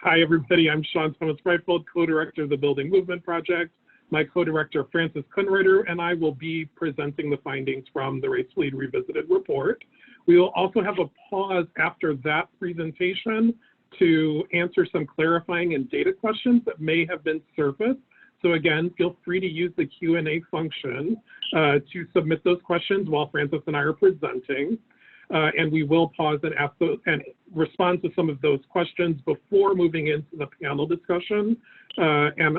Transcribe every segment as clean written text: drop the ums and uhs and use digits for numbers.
Hi, everybody. I'm Sean Thomas Breitfeld, co-director of the Building Movement Project. My co-director, Frances Kunreiter, and I will be presenting the findings from the Race to Lead Revisited report. We will also have a pause after that presentation to answer some clarifying and data questions that may have been surfaced. So again, feel free to use the Q&A function to submit those questions while Frances and I are presenting. And we will pause and ask those and respond to some of those questions before moving into the panel discussion. And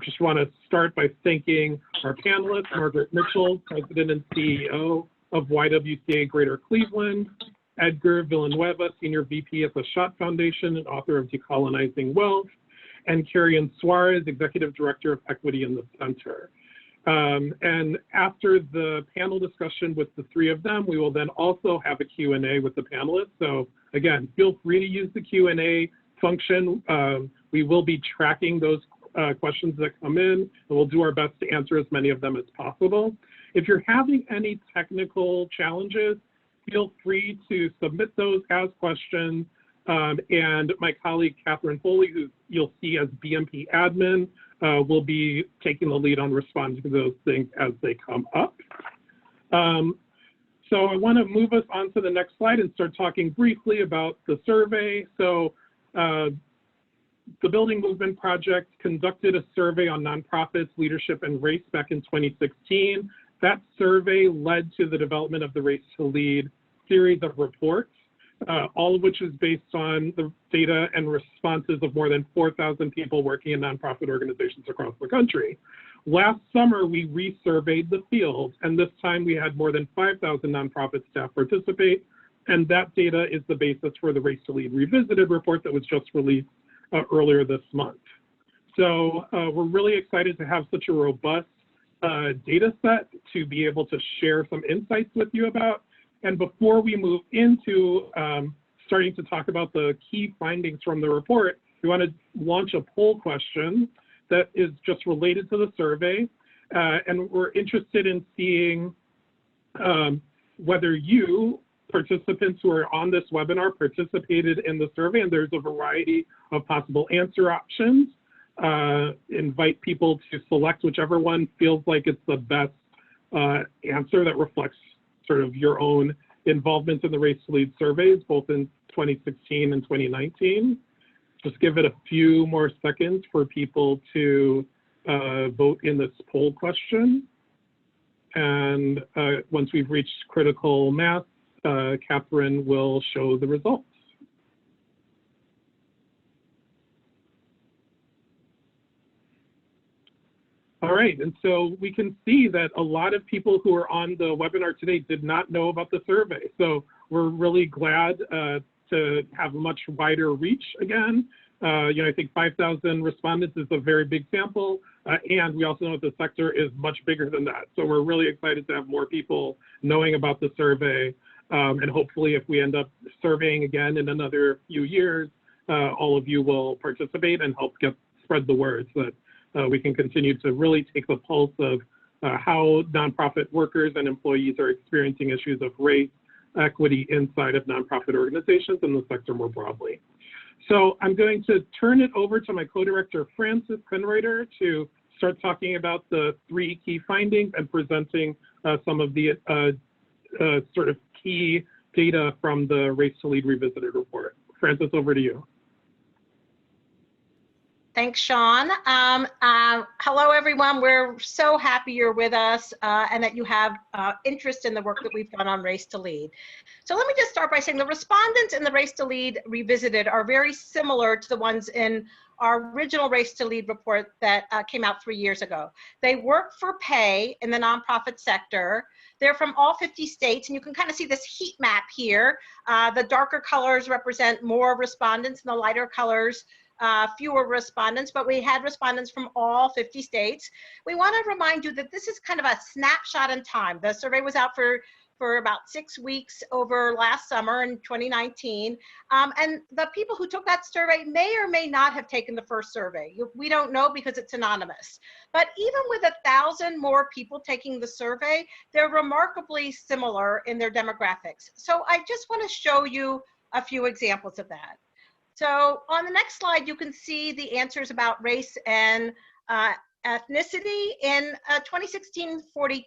just want to start by thanking our panelists, Margaret Mitchell, President and CEO of YWCA Greater Cleveland, Edgar Villanueva, Senior VP at the Schott Foundation and author of Decolonizing Wealth, and Karian Suarez, Executive Director of Equity in the Center. And after the panel discussion with the three of them, we will then also have a Q&A with the panelists. So again, feel free to use the Q&A function. We will be tracking those questions that come in, and we'll do our best to answer as many of them as possible. If you're having any technical challenges, feel free to submit those as questions. And my colleague, Catherine Foley, who you'll see as BMP admin, will be taking the lead on responding to those things as they come up. So I want to move us on to the next slide and start talking briefly about the survey. So the Building Movement Project conducted a survey on nonprofits, leadership, and race back in 2016. That survey led to the development of the Race to Lead series of reports, all of which is based on the data and responses of more than 4,000 people working in nonprofit organizations across the country. Last summer, we resurveyed the field, and this time we had more than 5,000 nonprofit staff participate, and that data is the basis for the Race to Lead Revisited report that was just released earlier this month. So we're really excited to have such a robust data set to be able to share some insights with you about. And before we move into starting to talk about the key findings from the report, we want to launch a poll question that is just related to the survey. And we're interested in seeing whether you, participants who are on this webinar, participated in the survey, and there's a variety of possible answer options. Invite people to select whichever one feels like it's the best answer that reflects sort of your own involvement in the Race to Lead surveys, both in 2016 and 2019. Just give it a few more seconds for people to vote in this poll question. And once we've reached critical mass, Catherine will show the results. All right, and so we can see that a lot of people who are on the webinar today did not know about the survey. So we're really glad to have a much wider reach again. I think 5,000 respondents is a very big sample, and we also know that the sector is much bigger than that. So we're really excited to have more people knowing about the survey, and hopefully if we end up surveying again in another few years, all of you will participate and help spread the word so that we can continue to really take the pulse of how nonprofit workers and employees are experiencing issues of race, equity inside of nonprofit organizations and the sector more broadly. So I'm going to turn it over to my co-director, Frances Kunreiter, to start talking about the three key findings and presenting some of the sort of key data from the Race to Lead Revisited report. Frances, over to you. Thanks, Sean. Hello, everyone. We're so happy you're with us and that you have interest in the work that we've done on Race to Lead. So let me just start by saying the respondents in the Race to Lead Revisited are very similar to the ones in our original Race to Lead report that came out 3 years ago. They work for pay in the nonprofit sector. They're from all 50 states, and you can kind of see this heat map here. The darker colors represent more respondents, and the lighter colors fewer respondents, but we had respondents from all 50 states. We want to remind you that this is kind of a snapshot in time. The survey was out for about 6 weeks over last summer in 2019. And the people who took that survey may or may not have taken the first survey. We don't know because it's anonymous. But even with 1,000 more people taking the survey, they're remarkably similar in their demographics. So I just want to show you a few examples of that. So on the next slide, you can see the answers about race and ethnicity. In 2016, 42%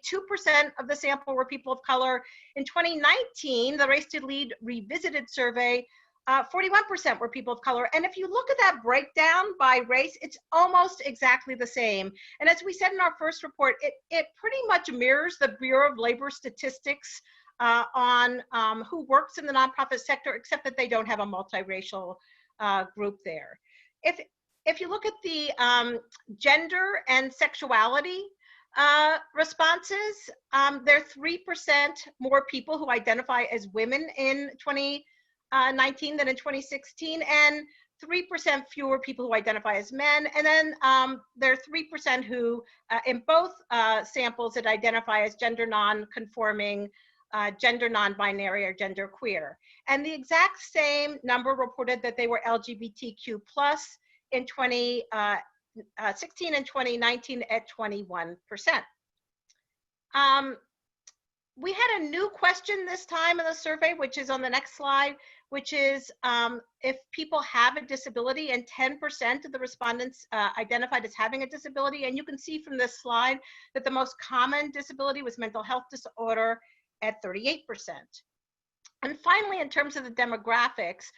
of the sample were people of color. In 2019, the Race to Lead Revisited survey, 41% were people of color. And if you look at that breakdown by race, it's almost exactly the same. And as we said in our first report, it pretty much mirrors the Bureau of Labor Statistics on who works in the nonprofit sector, except that they don't have a multiracial group there. If you look at the gender and sexuality responses, there are 3% more people who identify as women in 2019 than in 2016, and 3% fewer people who identify as men. And then there are 3% who, in both samples, that identify as gender non-conforming, gender non-binary, or gender queer. And the exact same number reported that they were LGBTQ+ in 2016 and 2019 at 21%. We had a new question this time in the survey, which is on the next slide, which is if people have a disability, and 10% of the respondents identified as having a disability. And you can see from this slide that the most common disability was mental health disorder at 38%. And finally, in terms of the demographics,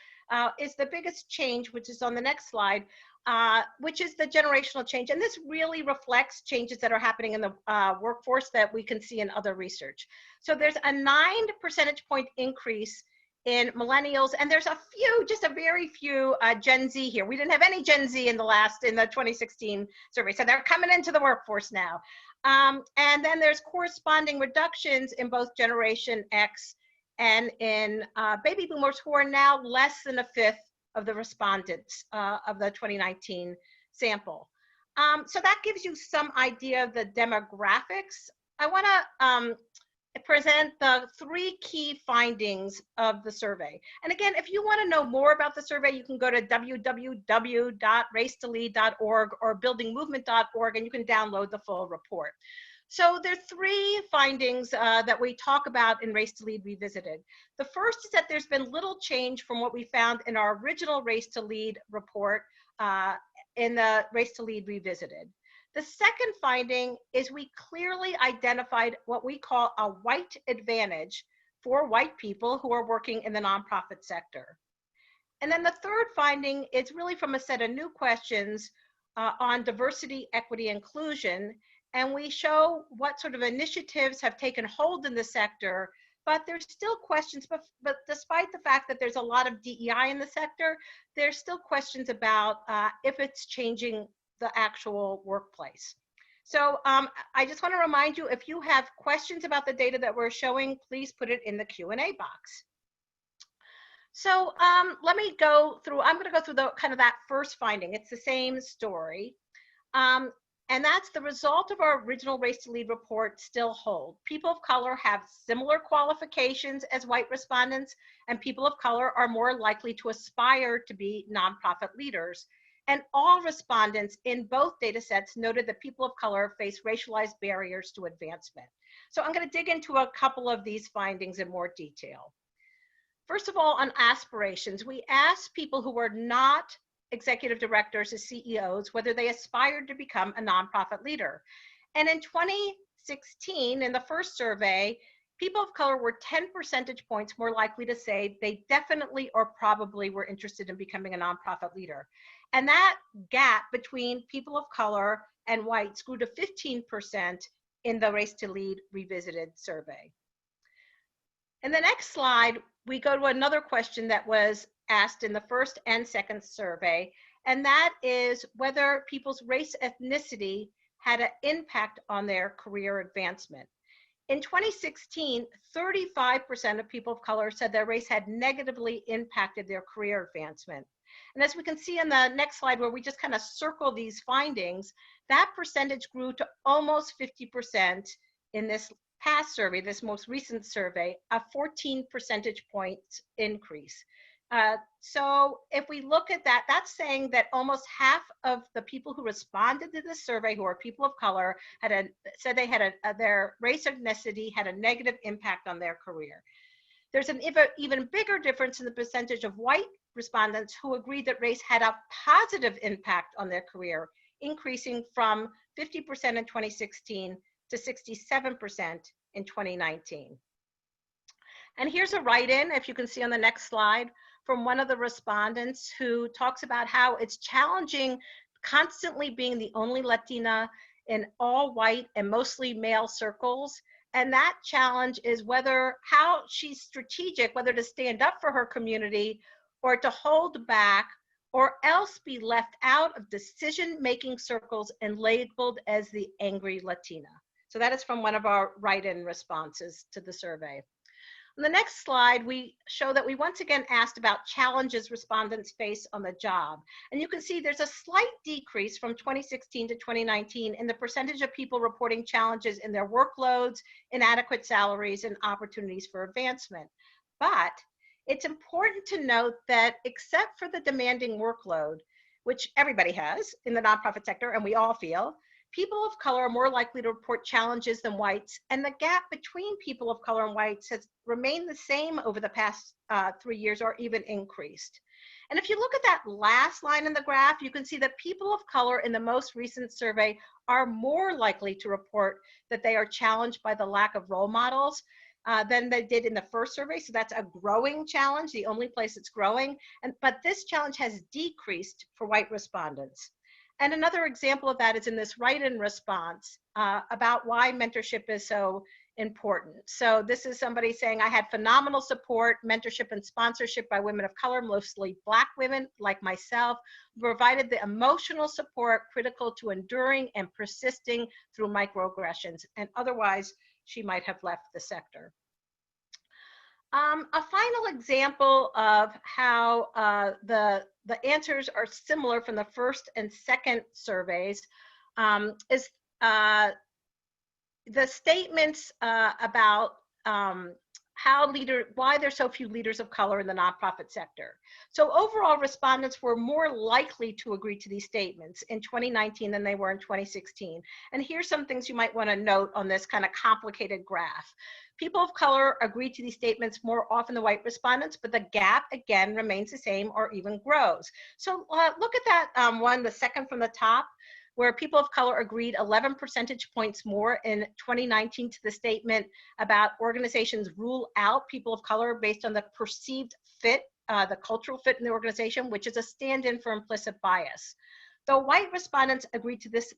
is the biggest change, which is on the next slide, which is the generational change. And this really reflects changes that are happening in the workforce that we can see in other research. So there's a 9 percentage point increase in millennials, and there's a few, just a very few Gen Z here. We didn't have any Gen Z in the 2016 survey, so they're coming into the workforce now. And then there's corresponding reductions in both Generation X and in baby boomers, who are now less than a fifth of the respondents of the 2019 sample. So that gives you some idea of the demographics. I want to present the 3 key findings of the survey. And again, if you want to know more about the survey, you can go to www.racetolead.org or buildingmovement.org, and you can download the full report. So there are 3 findings that we talk about in Race to Lead Revisited. The first is that there's been little change from what we found in our original Race to Lead report in the Race to Lead Revisited. The second finding is we clearly identified what we call a white advantage for white people who are working in the nonprofit sector. And then the third finding is really from a set of new questions on diversity, equity, inclusion. And we show what sort of initiatives have taken hold in the sector, but there's still questions, but despite the fact that there's a lot of DEI in the sector, there's still questions about if it's changing the actual workplace. So I just want to remind you, if you have questions about the data that we're showing, please put it in the Q&A box. So let me go through, I'm going to go through the kind of that first finding. It's the same story. And that's the result of our original Race to Lead report still hold. People of color have similar qualifications as white respondents, and people of color are more likely to aspire to be nonprofit leaders. And all respondents in both data sets noted that people of color face racialized barriers to advancement. So I'm going to dig into a couple of these findings in more detail. First of all, on aspirations, we asked people who were not executive directors as CEOs whether they aspired to become a nonprofit leader. And in 2016, in the first survey, people of color were 10 percentage points more likely to say they definitely or probably were interested in becoming a nonprofit leader. And that gap between people of color and whites grew to 15% in the Race to Lead Revisited survey. In the next slide, we go to another question that was asked in the first and second survey, and that is whether people's race ethnicity had an impact on their career advancement. In 2016, 35% of people of color said their race had negatively impacted their career advancement. And as we can see in the next slide, where we just kind of circle these findings, that percentage grew to almost 50% in this past survey, this most recent survey, a 14 percentage points increase. So if we look at that, that's saying that almost half of the people who responded to this survey, who are people of color, said they had their race or ethnicity had a negative impact on their career. There's an even bigger difference in the percentage of white respondents who agreed that race had a positive impact on their career, increasing from 50% in 2016 to 67% in 2019. And here's a write-in, if you can see on the next slide, from one of the respondents who talks about how it's challenging constantly being the only Latina in all white and mostly male circles. And that challenge is how she's strategic, whether to stand up for her community or to hold back or else be left out of decision-making circles and labeled as the angry Latina. So that is from one of our write-in responses to the survey. On the next slide, we show that we once again asked about challenges respondents face on the job. And you can see there's a slight decrease from 2016 to 2019 in the percentage of people reporting challenges in their workloads, inadequate salaries, and opportunities for advancement. But it's important to note that except for the demanding workload, which everybody has in the nonprofit sector, and we all feel, people of color are more likely to report challenges than whites, and the gap between people of color and whites has remained the same over the past 3 years or even increased. And if you look at that last line in the graph, you can see that people of color in the most recent survey are more likely to report that they are challenged by the lack of role models than they did in the first survey. So that's a growing challenge, the only place it's growing. But this challenge has decreased for white respondents. And another example of that is in this write-in response about why mentorship is so important. So this is somebody saying, I had phenomenal support, mentorship, and sponsorship by women of color, mostly Black women like myself, who provided the emotional support critical to enduring and persisting through microaggressions, and otherwise she might have left the sector. A final example of how the answers are similar from the first and second surveys is the statements about why there's so few leaders of color in the nonprofit sector. So overall, respondents were more likely to agree to these statements in 2019 than they were in 2016. And here's some things you might want to note on this kind of complicated graph. People of color agree to these statements more often than white respondents, but the gap again remains the same or even grows. So look at that one, the second from the top, where people of color agreed 11 percentage points more in 2019 to the statement about organizations rule out people of color based on the perceived fit, the cultural fit in the organization, which is a stand-in for implicit bias. Though white respondents agreed to this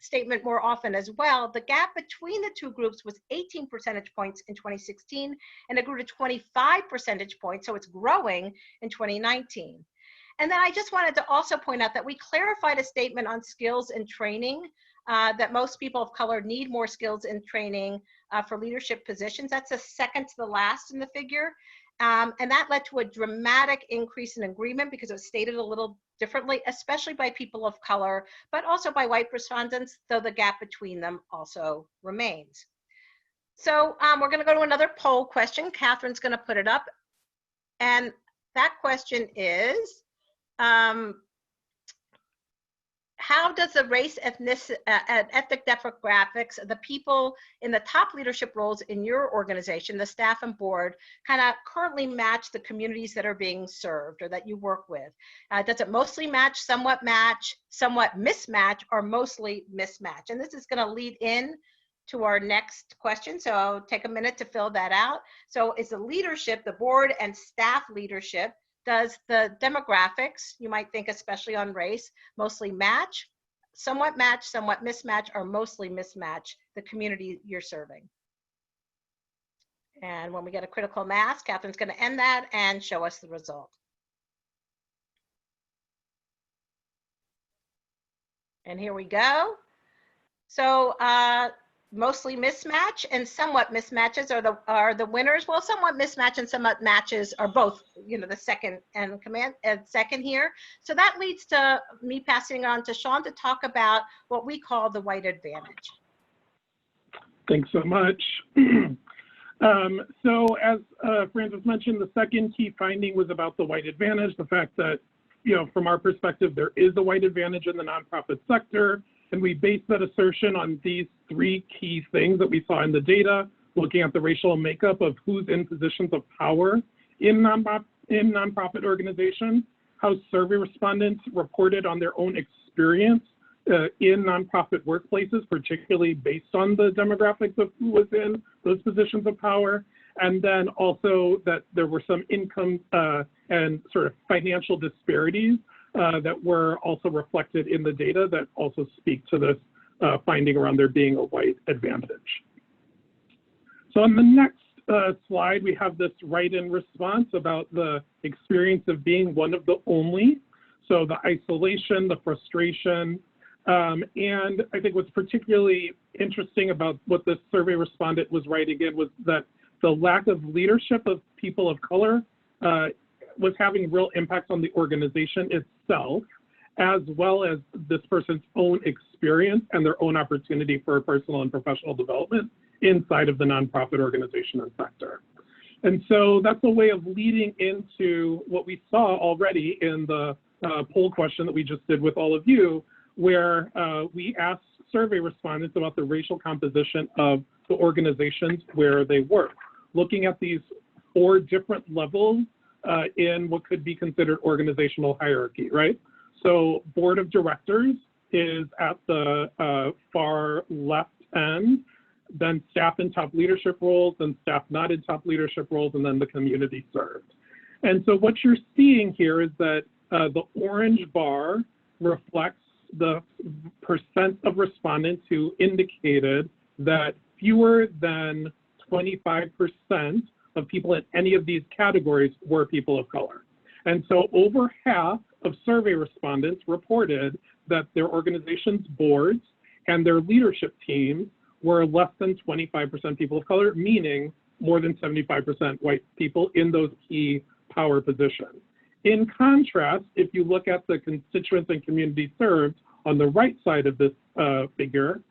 statement more often as well, the gap between the two groups was 18 percentage points in 2016 and it grew to 25 percentage points, so it's growing in 2019. And then I just wanted to also point out that we clarified a statement on skills and training, that most people of color need more skills and training for leadership positions. That's the second to the last in the figure. And that led to a dramatic increase in agreement because it was stated a little differently, especially by people of color, but also by white respondents, though the gap between them also remains. So we're gonna go to another poll question. Catherine's gonna put it up. And that question is, how does the race, ethnic demographics, the people in the top leadership roles in your organization, the staff and board, kind of currently match the communities that are being served or that you work with? Does it mostly match, somewhat mismatch, or mostly mismatch? And this is going to lead in to our next question, so I'll take a minute to fill that out. So is the leadership, the board and staff leadership, does the demographics, you might think especially on race, mostly match, somewhat mismatch, or mostly mismatch the community you're serving? And when we get a critical mass, Catherine's going to end that and show us the result. And here we go. So mostly mismatch and somewhat mismatches are the winners. Well, somewhat mismatch and somewhat matches are both, you know, the second and second here. So that leads to me passing on to Sean to talk about what we call the white advantage. Thanks so much. So as Frances mentioned, the second key finding was about the white advantage, the fact that, you know, from our perspective, there is a white advantage in the nonprofit sector. And we based that assertion on these three key things that we saw in the data, looking at the racial makeup of who's in positions of power in in nonprofit organizations, how survey respondents reported on their own experience in nonprofit workplaces, particularly based on the demographics of who was in those positions of power, and then also that there were some income and sort of financial disparities that were also reflected in the data that also speak to this finding around there being a white advantage. So on the next slide, we have this write-in response about the experience of being one of the only. So the isolation, the frustration, and I think what's particularly interesting about what this survey respondent was writing in was that the lack of leadership of people of color was having real impacts on the organization itself, as well as this person's own experience and their own opportunity for personal and professional development inside of the nonprofit organization and sector. And so that's a way of leading into what we saw already in the poll question that we just did with all of you, where we asked survey respondents about the racial composition of the organizations where they work, looking at these 4 different levels in what could be considered organizational hierarchy, right? So board of directors is at the far left end, then staff in top leadership roles, and staff not in top leadership roles, and then the community served. And so what you're seeing here is that the orange bar reflects the percent of respondents who indicated that fewer than 25% of people in any of these categories were people of color. And so over half of survey respondents reported that their organization's boards and their leadership teams were less than 25% people of color, meaning more than 75% white people in those key power positions. In contrast, if you look at the constituents and community served on the right side of this figure,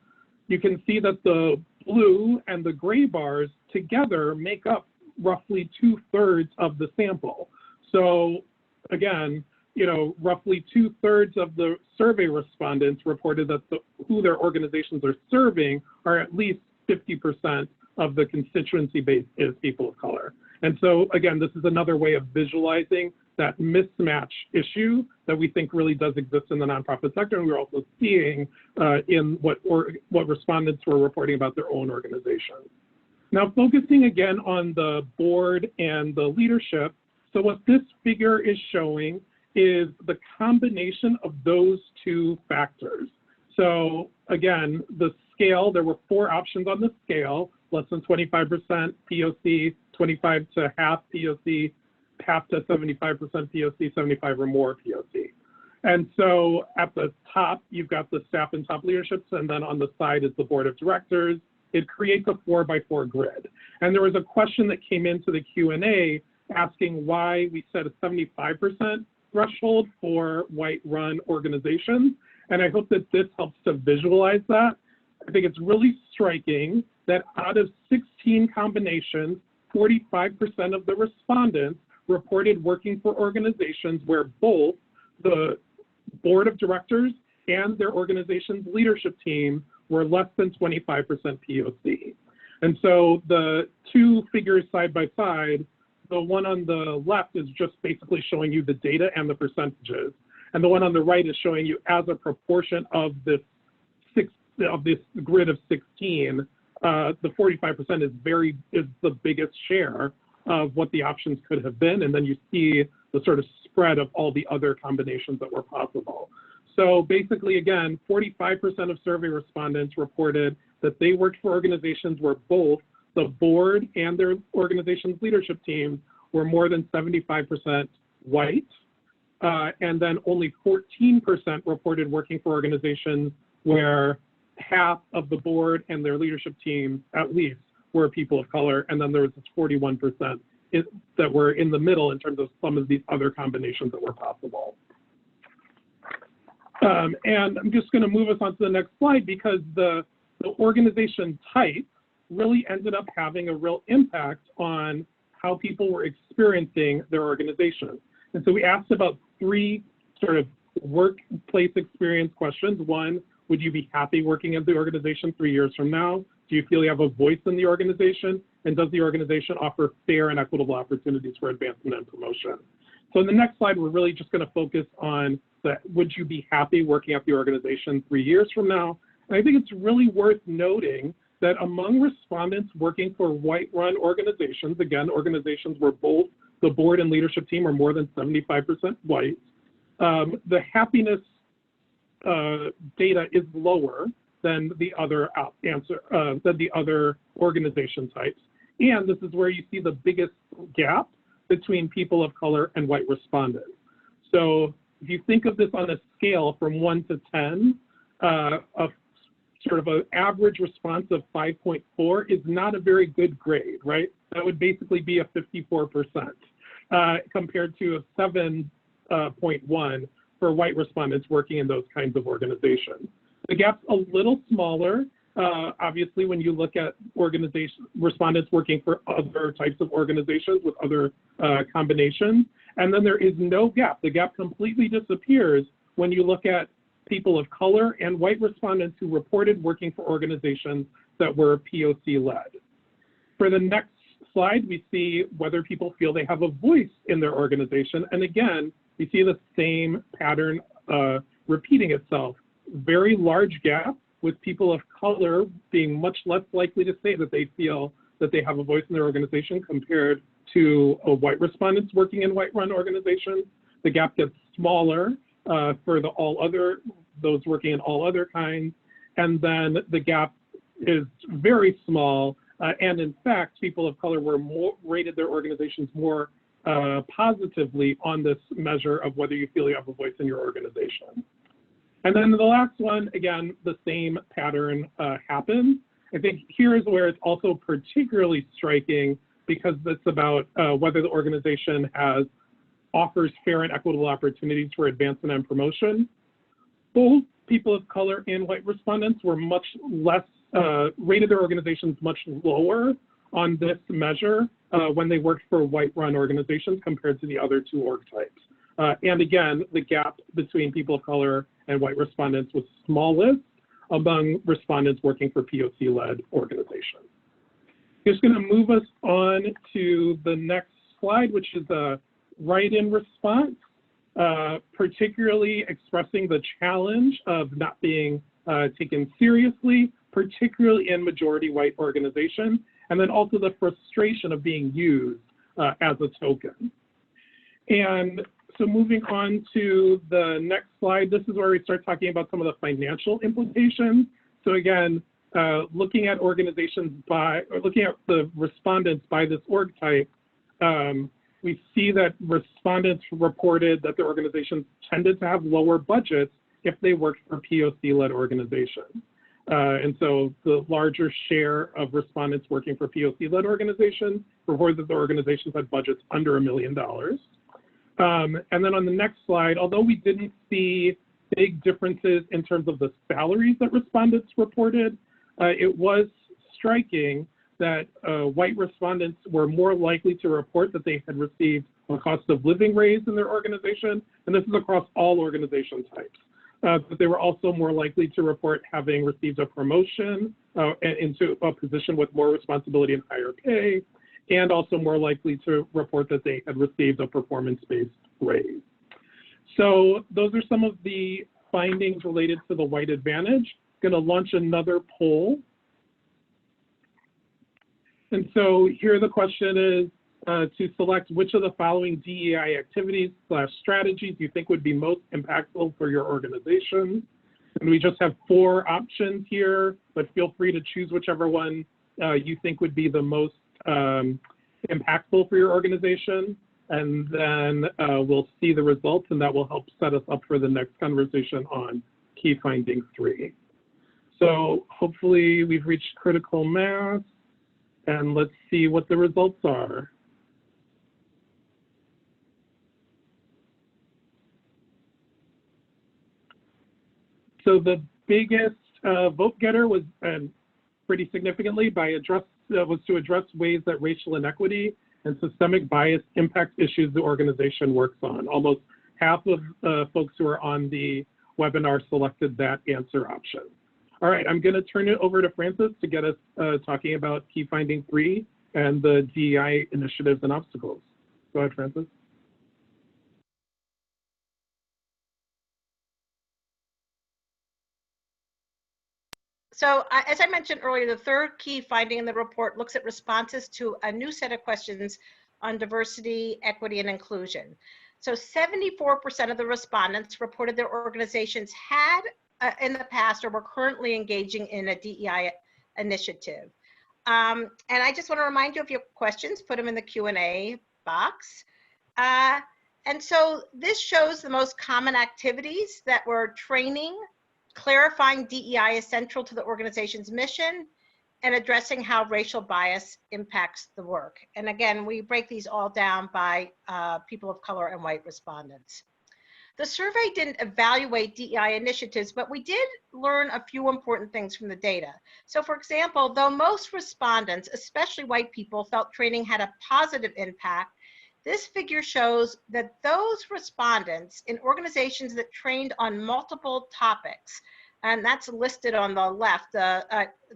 you can see that the blue and the gray bars together make up roughly 2/3 of the sample. So again, you know, roughly 2/3 of the survey respondents reported that who their organizations are serving are at least 50% of the constituency base is people of color. And so again, this is another way of visualizing that mismatch issue that we think really does exist in the nonprofit sector, and we're also seeing in what respondents were reporting about their own organizations. Now, focusing again on the board and the leadership, so what this figure is showing is the combination of those 2 factors. So again, the scale, there were 4 options on the scale: less than 25% POC, 25 to half POC, half to 75% POC, 75 or more POC. And so at the top, you've got the staff and top leaderships, and then on the side is the board of directors. It creates a 4x4 grid. And there was a question that came into the Q&A asking why we set a 75% threshold for white-run organizations. And I hope that this helps to visualize that. I think it's really striking that out of 16 combinations, 45% of the respondents reported working for organizations where both the board of directors and their organization's leadership team were less than 25% POC. And so the 2 figures side by side, the one on the left is just basically showing you the data and the percentages. And the one on the right is showing you as a proportion of this grid of 16, the 45% is the biggest share of what the options could have been. And then you see the sort of spread of all the other combinations that were possible. So basically, again, 45% of survey respondents reported that they worked for organizations where both the board and their organization's leadership teams were more than 75% white. And then only 14% reported working for organizations where half of the board and their leadership team, at least, were people of color. And then there was this 41% that were in the middle in terms of some of these other combinations that were possible. And I'm just going to move us on to the next slide because the organization type really ended up having a real impact on how people were experiencing their organization. And so we asked about 3 sort of workplace experience questions. 1, would you be happy working at the organization 3 years from now? Do you feel you have a voice in the organization? And does the organization offer fair and equitable opportunities for advancement and promotion? So in the next slide, we're really just going to focus on that. Would you be happy working at the organization 3 years from now? And I think it's really worth noting that among respondents working for white-run organizations, again, organizations where both the board and leadership team are more than 75% white, the happiness data is lower than the other organization types. And this is where you see the biggest gap between people of color and white respondents. So if you think of this on a scale from 1 to 10, sort of an average response of 5.4 is not a very good grade, right? That would basically be a 54% compared to a 7.1 for white respondents working in those kinds of organizations. The gap's a little smaller, obviously, when you look at respondents working for other types of organizations with other combinations. And then there is no gap. The gap completely disappears when you look at people of color and white respondents who reported working for organizations that were POC-led. For the next slide, we see whether people feel they have a voice in their organization. And again, we see the same pattern repeating itself. Very large gap, with people of color being much less likely to say that they feel that they have a voice in their organization compared to white respondents working in white-run organizations. The gap gets smaller for those working in all other kinds, and then the gap is very small. And in fact, people of color were rated their organizations more positively on this measure of whether you feel you have a voice in your organization. And then the last one, again, the same pattern happens. I think here is where it's also particularly striking, because it's about whether the organization offers fair and equitable opportunities for advancement and promotion. Both people of color and white respondents were much less, rated their organizations much lower on this measure when they worked for white-run organizations compared to the other two org types. And again, the gap between people of color and white respondents was smallest among respondents working for POC-led organizations. Just going to move us on to the next slide, which is a write-in response, particularly expressing the challenge of not being taken seriously, particularly in majority white organizations, and then also the frustration of being used as a token. And so moving on to the next slide, this is where we start talking about some of the financial implications. So again, looking at organizations looking at the respondents by this org type, we see that respondents reported that their organizations tended to have lower budgets if they worked for POC-led organizations. And so the larger share of respondents working for POC-led organizations reported that the organizations had budgets under $1 million. And then on the next slide, although we didn't see big differences in terms of the salaries that respondents reported, it was striking that white respondents were more likely to report that they had received a cost of living raise in their organization, and this is across all organization types. But they were also more likely to report having received a promotion into a position with more responsibility and higher pay, and also more likely to report that they had received a performance-based raise. So those are some of the findings related to the white advantage. Going to launch another poll. And so here the question is to select which of the following DEI activities / strategies you think would be most impactful for your organization. And we just have 4 options here, but feel free to choose whichever one you think would be the most impactful for your organization. And then we'll see the results, and that will help set us up for the next conversation on key finding 3. So hopefully we've reached critical mass, and let's see what the results are. So the biggest vote getter was pretty significantly was to address ways that racial inequity and systemic bias impact issues the organization works on. Almost half of folks who are on the webinar selected that answer option. All right, I'm going to turn it over to Francis to get us talking about key finding 3 and the DEI initiatives and obstacles. Go ahead, Francis. So as I mentioned earlier, the third key finding in the report looks at responses to a new set of questions on diversity, equity, and inclusion. So 74% of the respondents reported their organizations had in the past or were currently engaging in a DEI initiative. And I just want to remind you, if you have questions, put them in the Q&A box. And so this shows the most common activities that were training, clarifying DEI is central to the organization's mission, and addressing how racial bias impacts the work. And again, we break these all down by people of color and white respondents. The survey didn't evaluate DEI initiatives, but we did learn a few important things from the data. So for example, though most respondents, especially white people, felt training had a positive impact, this figure shows that those respondents in organizations that trained on multiple topics, and that's listed on the left, on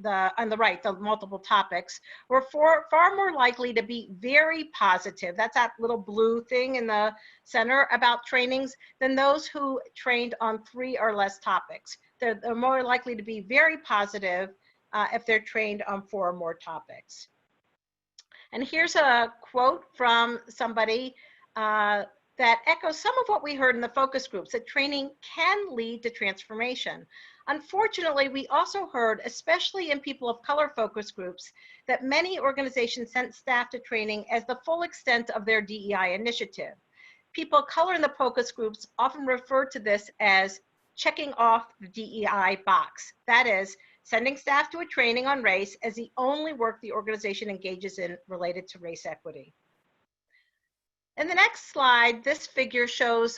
the right, the multiple topics, were far more likely to be very positive. That's that little blue thing in the center about trainings than those who trained on 3 or less topics. They're more likely to be very positive if they're trained on 4 or more topics. And here's a quote from somebody that echoes some of what we heard in the focus groups, that training can lead to transformation. Unfortunately, we also heard, especially in people of color focus groups, that many organizations sent staff to training as the full extent of their DEI initiative. People of color in the focus groups often refer to this as checking off the DEI box. That is, sending staff to a training on race as the only work the organization engages in related to race equity. In the next slide, this figure shows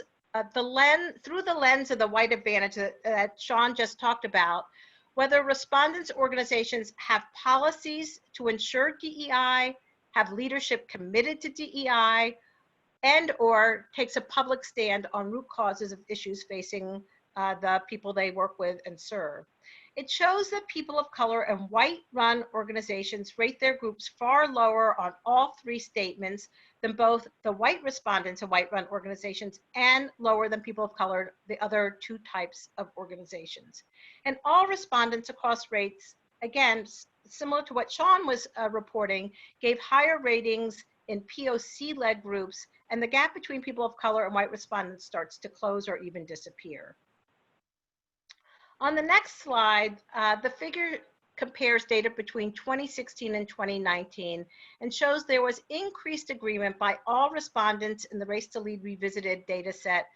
through the lens of the white advantage that Sean just talked about, whether respondents' organizations have policies to ensure DEI, have leadership committed to DEI, and or takes a public stand on root causes of issues facing the people they work with and serve. It shows that people of color and white-run organizations rate their groups far lower on all 3 statements than both the white respondents of white-run organizations and lower than people of color, the other 2 types of organizations. And all respondents across rates, again, similar to what Sean was reporting, gave higher ratings in POC-led groups, and the gap between people of color and white respondents starts to close or even disappear. On the next slide, the figure compares data between 2016 and 2019 and shows there was increased agreement by all respondents in the Race to Lead Revisited data set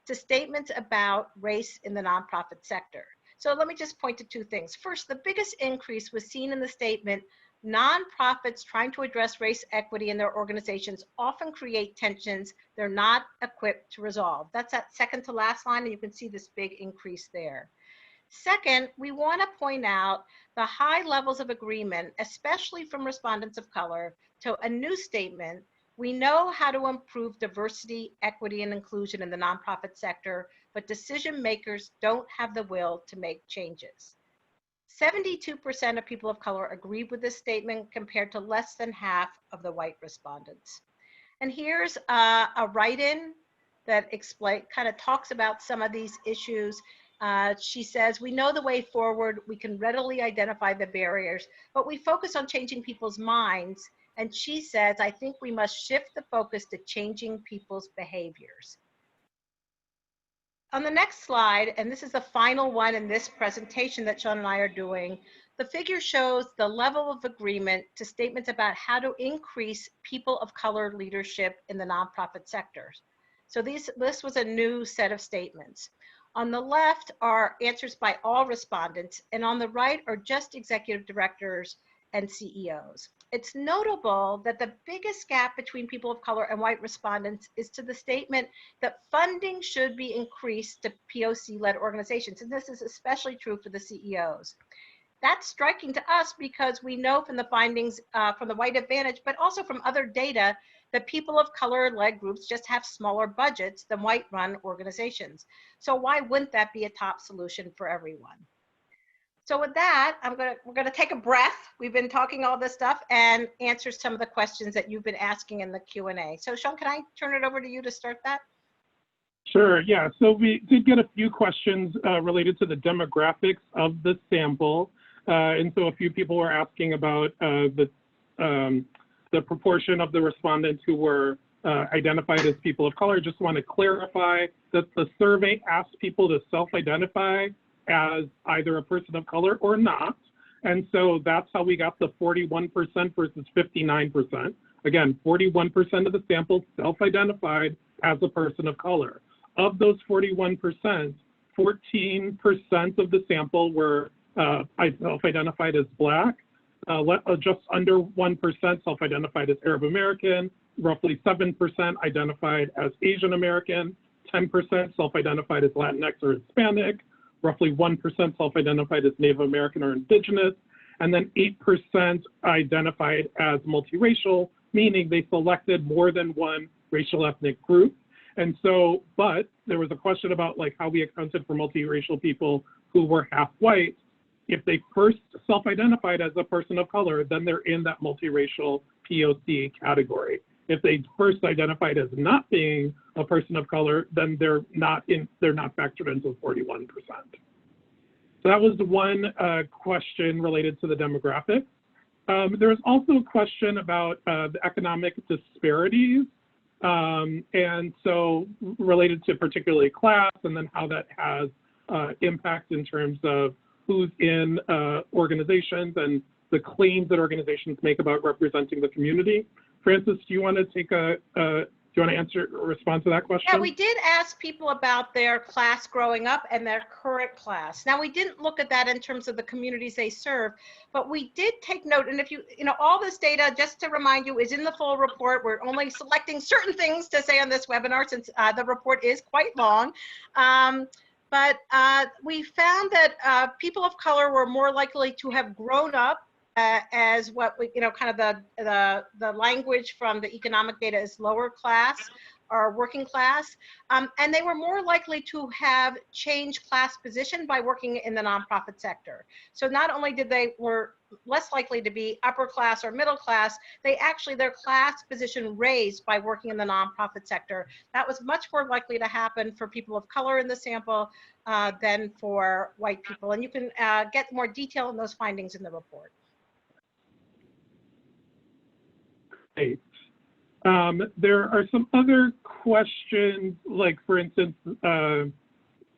to statements about race in the nonprofit sector. So let me just point to 2 things. First, the biggest increase was seen in the statement, nonprofits trying to address race equity in their organizations often create tensions they're not equipped to resolve. That's that second to last line, and you can see this big increase there. Second, we want to point out the high levels of agreement, especially from respondents of color, to a new statement, we know how to improve diversity, equity, and inclusion in the nonprofit sector, but decision makers don't have the will to make changes. 72% of people of color agreed with this statement compared to less than half of the white respondents. And here's a write-in that kind of talks about some of these issues. She says, we know the way forward, we can readily identify the barriers, but we focus on changing people's minds. And she says, I think we must shift the focus to changing people's behaviors. On the next slide, and this is the final one in this presentation that Sean and I are doing, the figure shows the level of agreement to statements about how to increase people of color leadership in the nonprofit sector. So this was a new set of statements. On the left are answers by all respondents, and on the right are just executive directors and CEOs. It's notable that the biggest gap between people of color and white respondents is to the statement that funding should be increased to POC-led organizations, and this is especially true for the CEOs. That's striking to us because we know from the findings from the White Advantage, but also from other data, that people of color-led groups just have smaller budgets than white-run organizations. So why wouldn't that be a top solution for everyone? So with that, we're gonna take a breath. We've been talking all this stuff and answer some of the questions that you've been asking in the Q&A. So Sean, can I turn it over to you to start that? Sure, yeah. So we did get a few questions related to the demographics of the sample. And so a few people were asking about the proportion of the respondents who were identified as people of color. Just want to clarify that the survey asked people to self-identify as either a person of color or not. And so that's how we got the 41% versus 59%. Again, 41% of the sample self-identified as a person of color. Of those 41%, 14% of the sample were self-identified as Black, just under 1% self-identified as Arab American, roughly 7% identified as Asian American, 10% self-identified as Latinx or Hispanic, roughly 1% self-identified as Native American or Indigenous, and then 8% identified as multiracial, meaning they selected more than one racial ethnic group. And so, but there was a question about like how we accounted for multiracial people who were half white. If they first self-identified as a person of color, then they're in that multiracial POC category. If they first identified as not being a person of color, then they're not factored into 41%. So that was one question related to the demographics. There was also a question about the economic disparities, and so related to particularly class, and then how that has impact in terms of who's in organizations and the claims that organizations make about representing the community. Francis, do you want to take do you want to answer or respond to that question? Yeah, we did ask people about their class growing up and their current class. Now, we didn't look at that in terms of the communities they serve, but we did take note. And if you know, all this data, just to remind you, is in the full report. We're only selecting certain things to say on this webinar since the report is quite long. But we found that people of color were more likely to have grown up as what we, kind of the language from the economic data is lower class or working class, and they were more likely to have changed class position by working in the nonprofit sector. So not only were less likely to be upper class or middle class, they actually, their class position raised by working in the nonprofit sector. That was much more likely to happen for people of color in the sample than for white people. And you can get more detail in those findings in the report. Great. There are some other questions, like for instance, that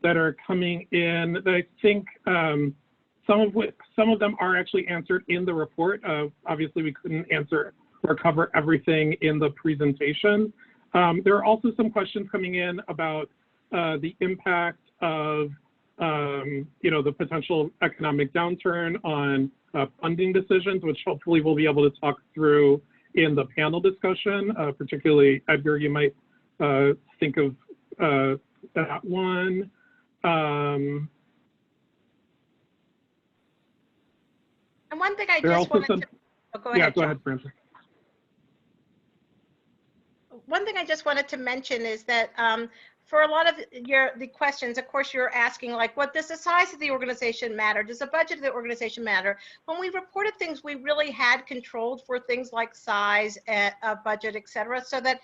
are coming in that I think some of them are actually answered in the report. Obviously, we couldn't answer or cover everything in the presentation. There are also some questions coming in about the impact of the potential economic downturn on funding decisions, which hopefully we'll be able to talk through in the panel discussion. Particularly, Edgar, you might think of that one. And one thing I just wanted to, go ahead. Yeah, go ahead, Francis. One thing I just wanted to mention is that for a lot of the questions, of course, you're asking like, what does the size of the organization matter? Does the budget of the organization matter? When we reported things, we really had controlled for things like size, budget, et cetera, so that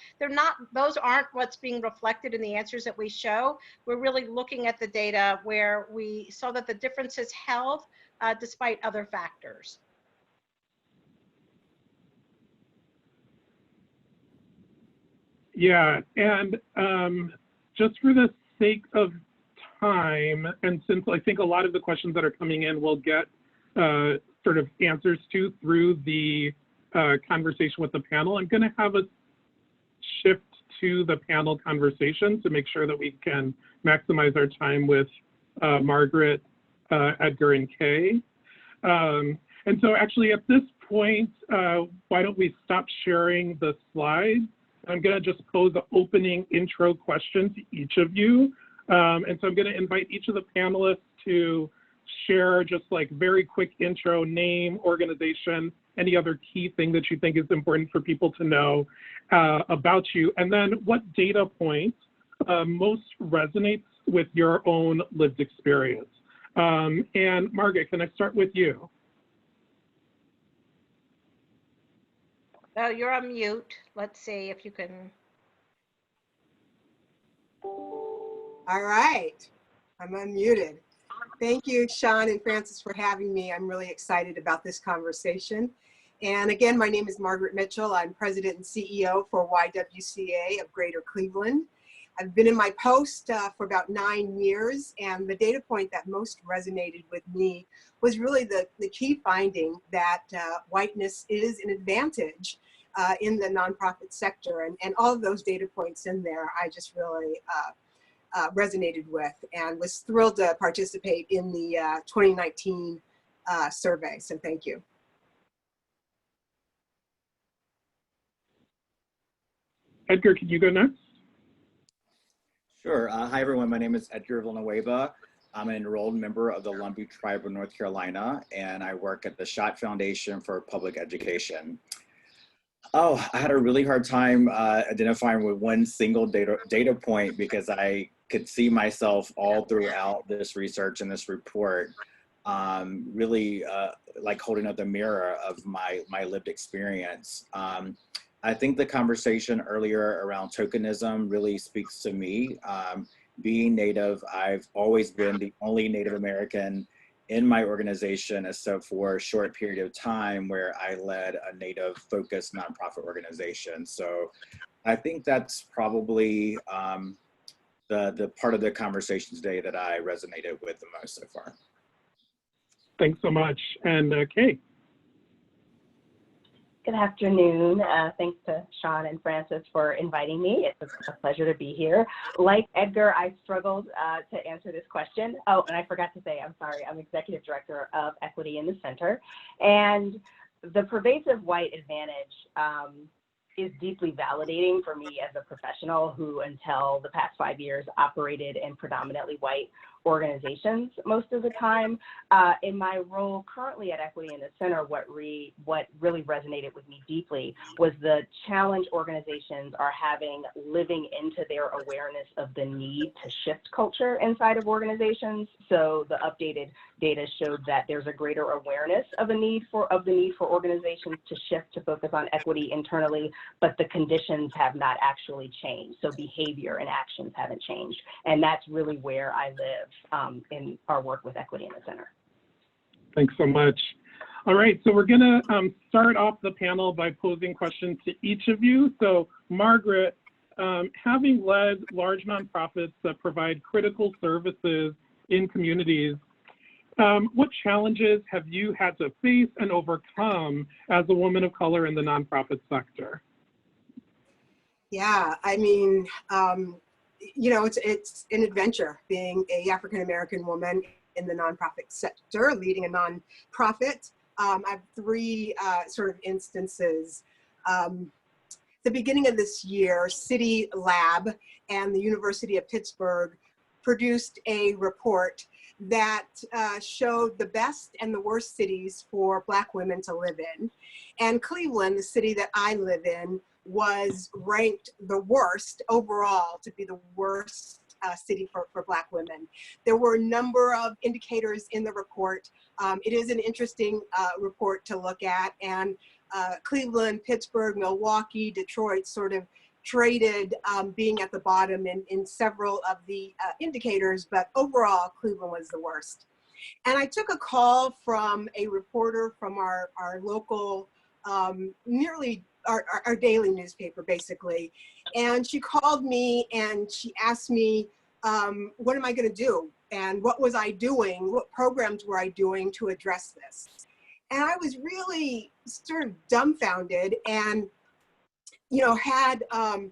those aren't what's being reflected in the answers that we show. We're really looking at the data where we saw that the differences held despite other factors. Yeah, and just for the sake of time, and since I think a lot of the questions that are coming in will get sort of answers to through the conversation with the panel, I'm going to have us shift to the panel conversation to make sure that we can maximize our time with Margaret, Edgar, and Kay. And so actually at this point, why don't we stop sharing the slides? I'm going to just pose an opening intro question to each of you. And so I'm going to invite each of the panelists to share just like very quick intro, name, organization, any other key thing that you think is important for people to know about you. And then what data point most resonates with your own lived experience. And Margaret, can I start with you? Oh, you're on mute. Let's see if you can. All right, I'm unmuted. Thank you, Sean and Francis, for having me. I'm really excited about this conversation. And again, my name is Margaret Mitchell. I'm President and CEO for YWCA of Greater Cleveland. I've been in my post for about 9 years, and the data point that most resonated with me was really the key finding that whiteness is an advantage in the nonprofit sector. And all of those data points in there, I just really resonated with and was thrilled to participate in the 2019 survey. So thank you. Edgar, can you go next? Sure. Hi, everyone. My name is Edgar Villanueva. I'm an enrolled member of the Lumbee Tribe of North Carolina, and I work at the Schott Foundation for Public Education. Oh, I had a really hard time identifying with one single data point because I could see myself all throughout this research and this report, really like holding up the mirror of my lived experience. I think the conversation earlier around tokenism really speaks to me. Being Native, I've always been the only Native American in my organization, except for a short period of time where I led a Native focused nonprofit organization. So I think that's probably the part of the conversation today that I resonated with the most so far. Thanks so much. And Kay. Good afternoon. Thanks to Sean and Francis for inviting me. It's a pleasure to be here. Like Edgar, I struggled to answer this question. Oh, and I forgot to say, I'm sorry, I'm Executive Director of Equity in the Center. And the pervasive white advantage is deeply validating for me as a professional who, until the past 5 years, operated in predominantly white organizations most of the time. In my role currently at Equity in the Center, what really resonated with me deeply was the challenge organizations are having living into their awareness of the need to shift culture inside of organizations. So the updated data showed that there's a greater awareness of the need for organizations to shift to focus on equity internally, but the conditions have not actually changed. So behavior and actions haven't changed. And that's really where I live in our work with Equity in the Center. Thanks so much. All right, so we're gonna start off the panel by posing questions to each of you. So Margaret, having led large nonprofits that provide critical services in communities, what challenges have you had to face and overcome as a woman of color in the nonprofit sector? Yeah, I mean, you know, it's an adventure being a African-American woman in the nonprofit sector, leading a nonprofit. I have 3 sort of instances. The beginning of this year, City Lab and the University of Pittsburgh produced a report that showed the best and the worst cities for Black women to live in. And Cleveland, the city that I live in, was ranked the worst overall to be the worst city for Black women. There were a number of indicators in the report. It is an interesting report to look at, and Cleveland, Pittsburgh, Milwaukee, Detroit sort of traded being at the bottom in several of the indicators, but overall Cleveland was the worst. And I took a call from a reporter from our local, nearly our daily newspaper, basically. And she called me and she asked me, what am I going to do? And what was I doing? What programs were I doing to address this? And I was really sort of dumbfounded and, you know, had a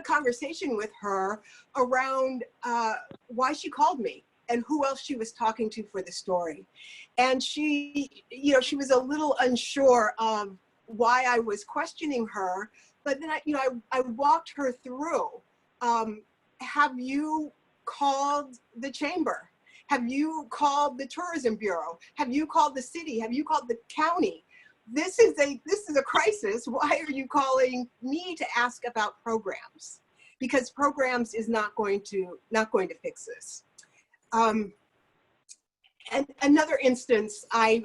conversation with her around why she called me and who else she was talking to for the story. And she, you know, she was a little unsure of why I was questioning her, but then I walked her through. Have you called the chamber? Have you called the tourism bureau? Have you called the city? Have you called the county? This is a crisis. Why are you calling me to ask about programs? because programs is not going to fix this. And another instance, I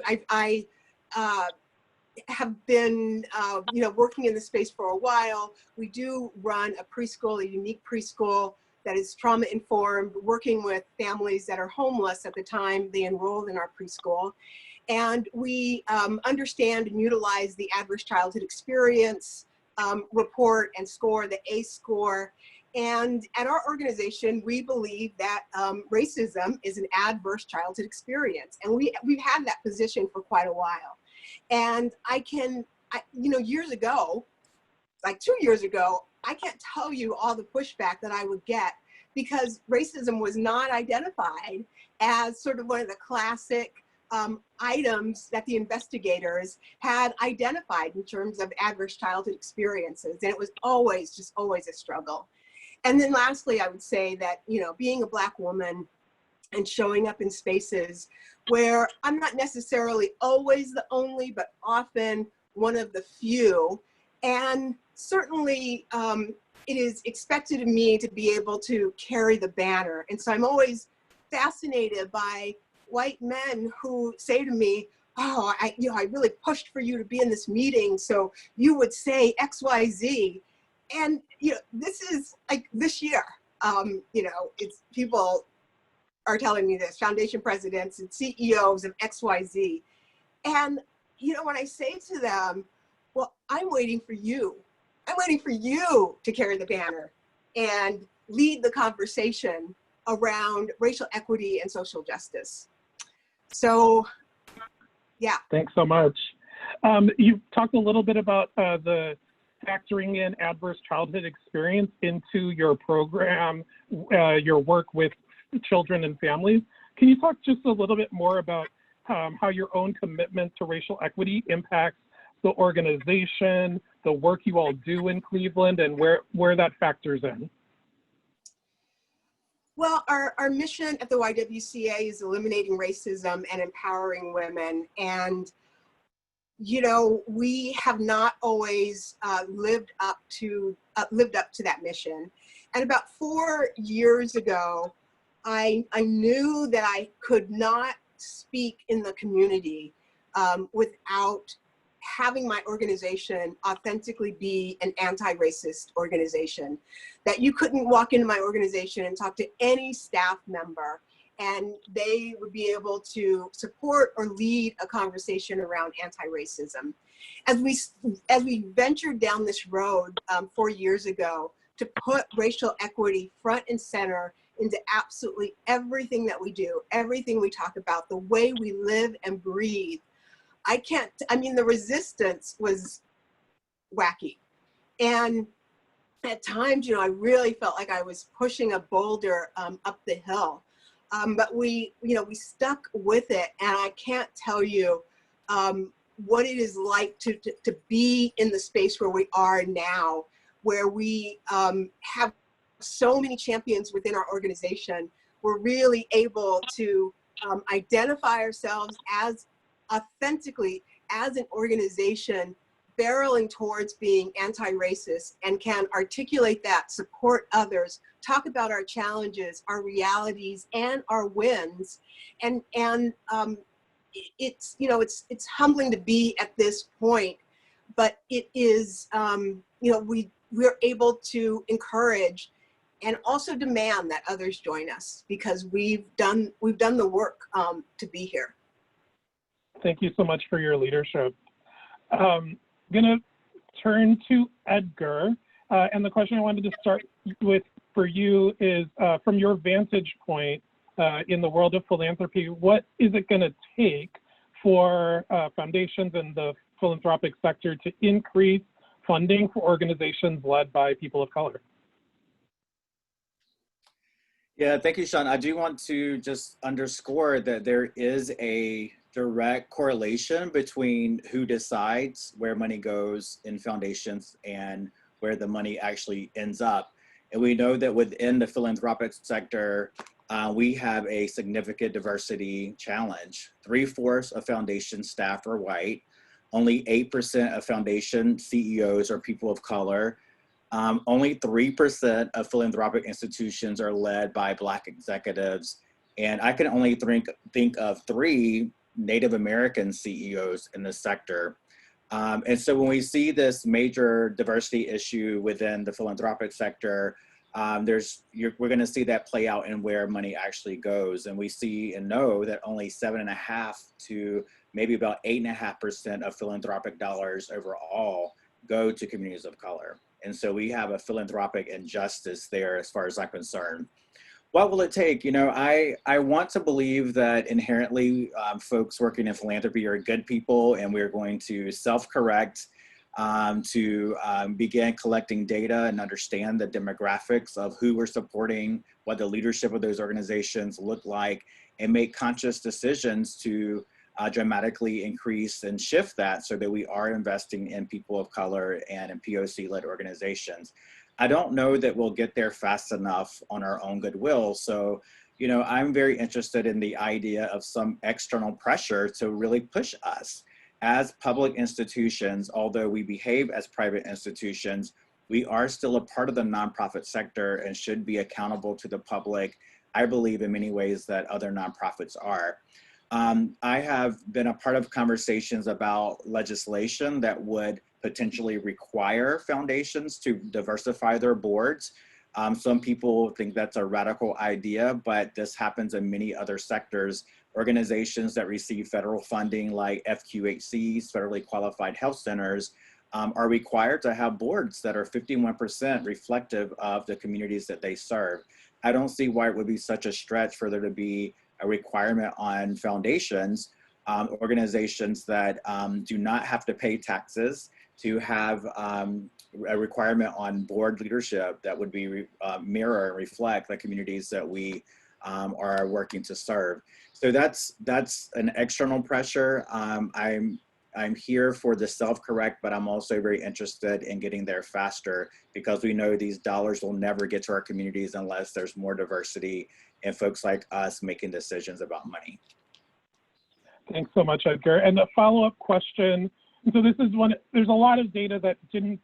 have been, working in the space for a while. We do run a preschool, a unique preschool that is trauma informed, working with families that are homeless at the time they enrolled in our preschool. And we understand and utilize the adverse childhood experience report and score, the ACE score. And at our organization, we believe that racism is an adverse childhood experience. And we've had that position for quite a while. And years ago, like 2 years ago, I can't tell you all the pushback that I would get because racism was not identified as sort of one of the classic items that the investigators had identified in terms of adverse childhood experiences. And it was always a struggle. And then lastly, I would say that, being a Black woman and showing up in spaces where I'm not necessarily always the only, but often one of the few. And certainly it is expected of me to be able to carry the banner. And so I'm always fascinated by white men who say to me, oh, I really pushed for you to be in this meeting, so you would say X, Y, Z. And, this is like this year, it's people are telling me this, foundation presidents and CEOs of X, Y, Z. And, when I say to them, well, I'm waiting for you. I'm waiting for you to carry the banner and lead the conversation around racial equity and social justice. So, yeah. Thanks so much. You talked a little bit about the factoring in adverse childhood experience into your program, your work with children and families. Can you talk just a little bit more about how your own commitment to racial equity impacts the organization, the work you all do in Cleveland, and where that factors in? Well, our mission at the YWCA is eliminating racism and empowering women. And, we have not always lived up to that mission. And about 4 years ago, I knew that I could not speak in the community without having my organization authentically be an anti-racist organization, that you couldn't walk into my organization and talk to any staff member and they would be able to support or lead a conversation around anti-racism. As we ventured down this road 4 years ago to put racial equity front and center into absolutely everything that we do, everything we talk about, the way we live and breathe, the resistance was wacky. And at times, I really felt like I was pushing a boulder up the hill. But we stuck with it. And I can't tell you what it is like to be in the space where we are now, where we have so many champions within our organization. We're really able to identify ourselves as authentically as an organization barreling towards being anti-racist and can articulate that, support others, talk about our challenges, our realities, and our wins. And it's humbling to be at this point, but it is, we're able to encourage and also demand that others join us because we've done the work to be here. Thank you so much for your leadership. I'm gonna turn to Edgar, and the question I wanted to start with for you is, from your vantage point in the world of philanthropy, what is it gonna take for foundations and the philanthropic sector to increase funding for organizations led by people of color? Yeah, thank you, Sean. I do want to just underscore that there is a direct correlation between who decides where money goes in foundations and where the money actually ends up. And we know that within the philanthropic sector, we have a significant diversity challenge. 3/4 of foundation staff are white. Only 8% of foundation CEOs are people of color. Only 3% of philanthropic institutions are led by Black executives. And I can only think of 3 Native American CEOs in the sector. And so when we see this major diversity issue within the philanthropic sector, we're going to see that play out in where money actually goes. And we see and know that only 7.5 to maybe about 8.5% of philanthropic dollars overall go to communities of color. And so we have a philanthropic injustice there as far as I'm concerned. What will it take? You know, I want to believe that inherently folks working in philanthropy are good people, and we're going to self-correct to begin collecting data and understand the demographics of who we're supporting, what the leadership of those organizations look like, and make conscious decisions to dramatically increase and shift that so that we are investing in people of color and in POC-led organizations. I don't know that we'll get there fast enough on our own goodwill. So, you know, I'm very interested in the idea of some external pressure to really push us. As public institutions, although we behave as private institutions, we are still a part of the nonprofit sector and should be accountable to the public, I believe, in many ways that other nonprofits are. I have been a part of conversations about legislation that would potentially require foundations to diversify their boards. Some people think that's a radical idea, but this happens in many other sectors. Organizations that receive federal funding like FQHCs, federally qualified health centers, are required to have boards that are 51% reflective of the communities that they serve. I don't see why it would be such a stretch for there to be a requirement on foundations, organizations that do not have to pay taxes, to have a requirement on board leadership that would be mirror and reflect the communities that we are working to serve. So that's an external pressure. I'm here for the self-correct, but I'm also very interested in getting there faster because we know these dollars will never get to our communities unless there's more diversity and folks like us making decisions about money. Thanks so much, Edgar. And a follow-up question. So this is there's a lot of data that didn't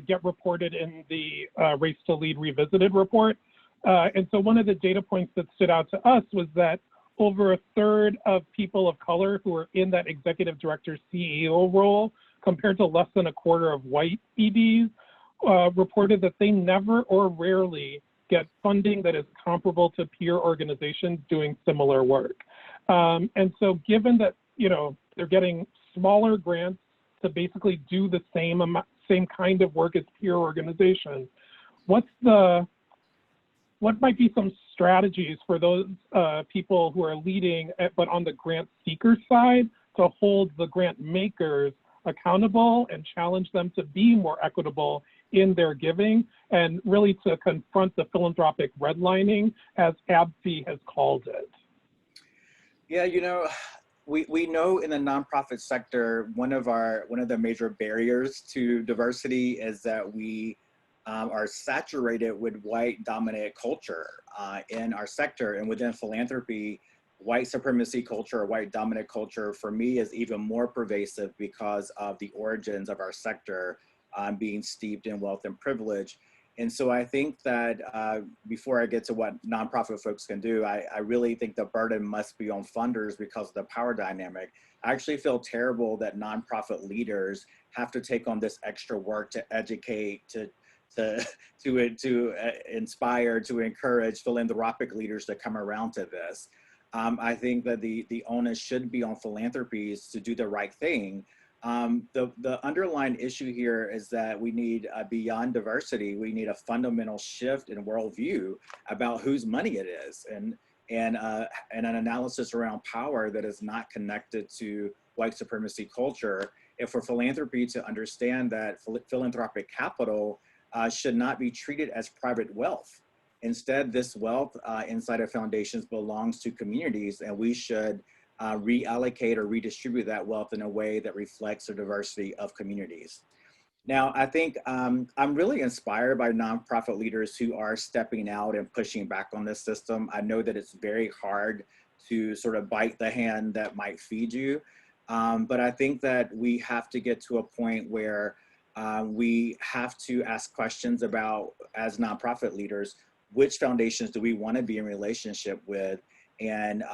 get reported in the Race to Lead Revisited report. And so one of the data points that stood out to us was that over 1/3 of people of color who are in that executive director CEO role, compared to less than 1/4 of white EDs, reported that they never or rarely get funding that is comparable to peer organizations doing similar work. And so given that, you know, they're getting smaller grants to basically do the same kind of work as peer organizations, what might be some strategies for those people who are leading, but on the grant seeker side, to hold the grant makers accountable and challenge them to be more equitable in their giving, and really to confront the philanthropic redlining, as ABFI has called it? Yeah, you know, we know in the nonprofit sector, one of the major barriers to diversity is that we are saturated with white dominant culture in our sector. And within philanthropy, white supremacy culture or white dominant culture for me is even more pervasive because of the origins of our sector being steeped in wealth and privilege. And so I think that before I get to what nonprofit folks can do, I really think the burden must be on funders because of the power dynamic. I actually feel terrible that nonprofit leaders have to take on this extra work to educate, to inspire, to encourage philanthropic leaders to come around to this. I think that the onus should be on philanthropies to do the right thing. The underlying issue here is that we need, beyond diversity, we need a fundamental shift in worldview about whose money it is, and an analysis around power that is not connected to white supremacy culture. And for philanthropy to understand that philanthropic capital should not be treated as private wealth. Instead, this wealth inside of foundations belongs to communities, and we should reallocate or redistribute that wealth in a way that reflects the diversity of communities. Now, I think I'm really inspired by nonprofit leaders who are stepping out and pushing back on this system. I know that it's very hard to sort of bite the hand that might feed you, but I think that we have to get to a point where we have to ask questions about, as nonprofit leaders, which foundations do we want to be in relationship with, and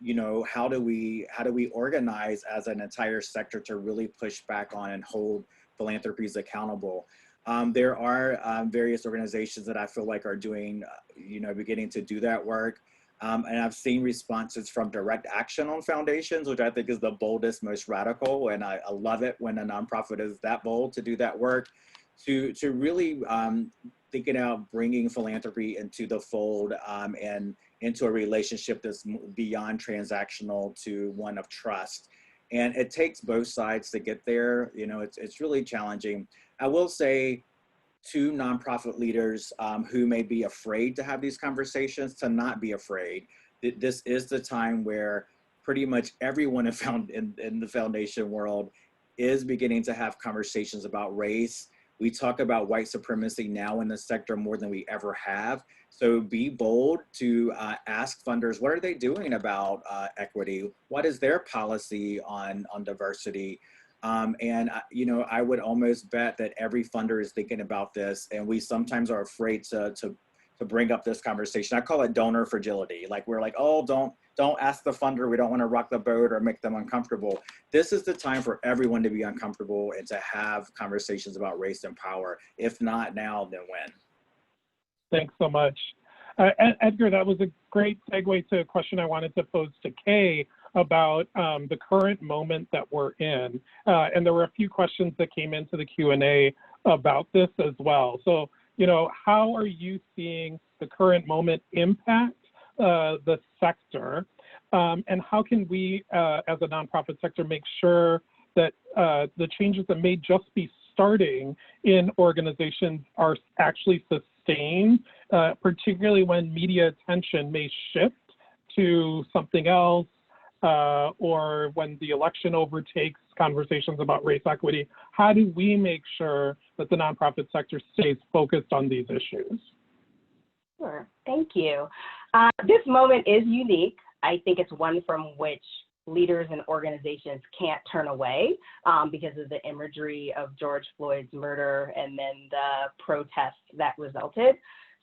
you know, how do we organize as an entire sector to really push back on and hold philanthropies accountable. There are various organizations that I feel like are doing, you know, beginning to do that work. And I've seen responses from Direct Action on foundations, which I think is the boldest, most radical. And I love it when a nonprofit is that bold to do that work, to really thinking about bringing philanthropy into the fold and into a relationship that's beyond transactional to one of trust. And it takes both sides to get there. You know, it's really challenging. I will say to nonprofit leaders who may be afraid to have these conversations, to not be afraid. This is the time where pretty much everyone in the foundation world is beginning to have conversations about race. We talk about white supremacy now in the sector more than we ever have. So be bold to ask funders, what are they doing about equity? What is their policy on diversity? And you know, I would almost bet that every funder is thinking about this, and we sometimes are afraid to bring up this conversation. I call it donor fragility. Like, we're like, oh, don't ask the funder. We don't want to rock the boat or make them uncomfortable. This is the time for everyone to be uncomfortable and to have conversations about race and power. If not now, then when? Thanks so much. Edgar, that was a great segue to a question I wanted to pose to Kay about the current moment that we're in. And there were a few questions that came into the Q&A about this as well. So, you know, how are you seeing the current moment impact the sector? And how can we, as a nonprofit sector, make sure that the changes that may just be starting in organizations are actually sustained, particularly when media attention may shift to something else, or when the election overtakes conversations about race equity? How do we make sure that the nonprofit sector stays focused on these issues? Sure, thank you. This moment is unique. I think it's one from which leaders and organizations can't turn away because of the imagery of George Floyd's murder and then the protests that resulted.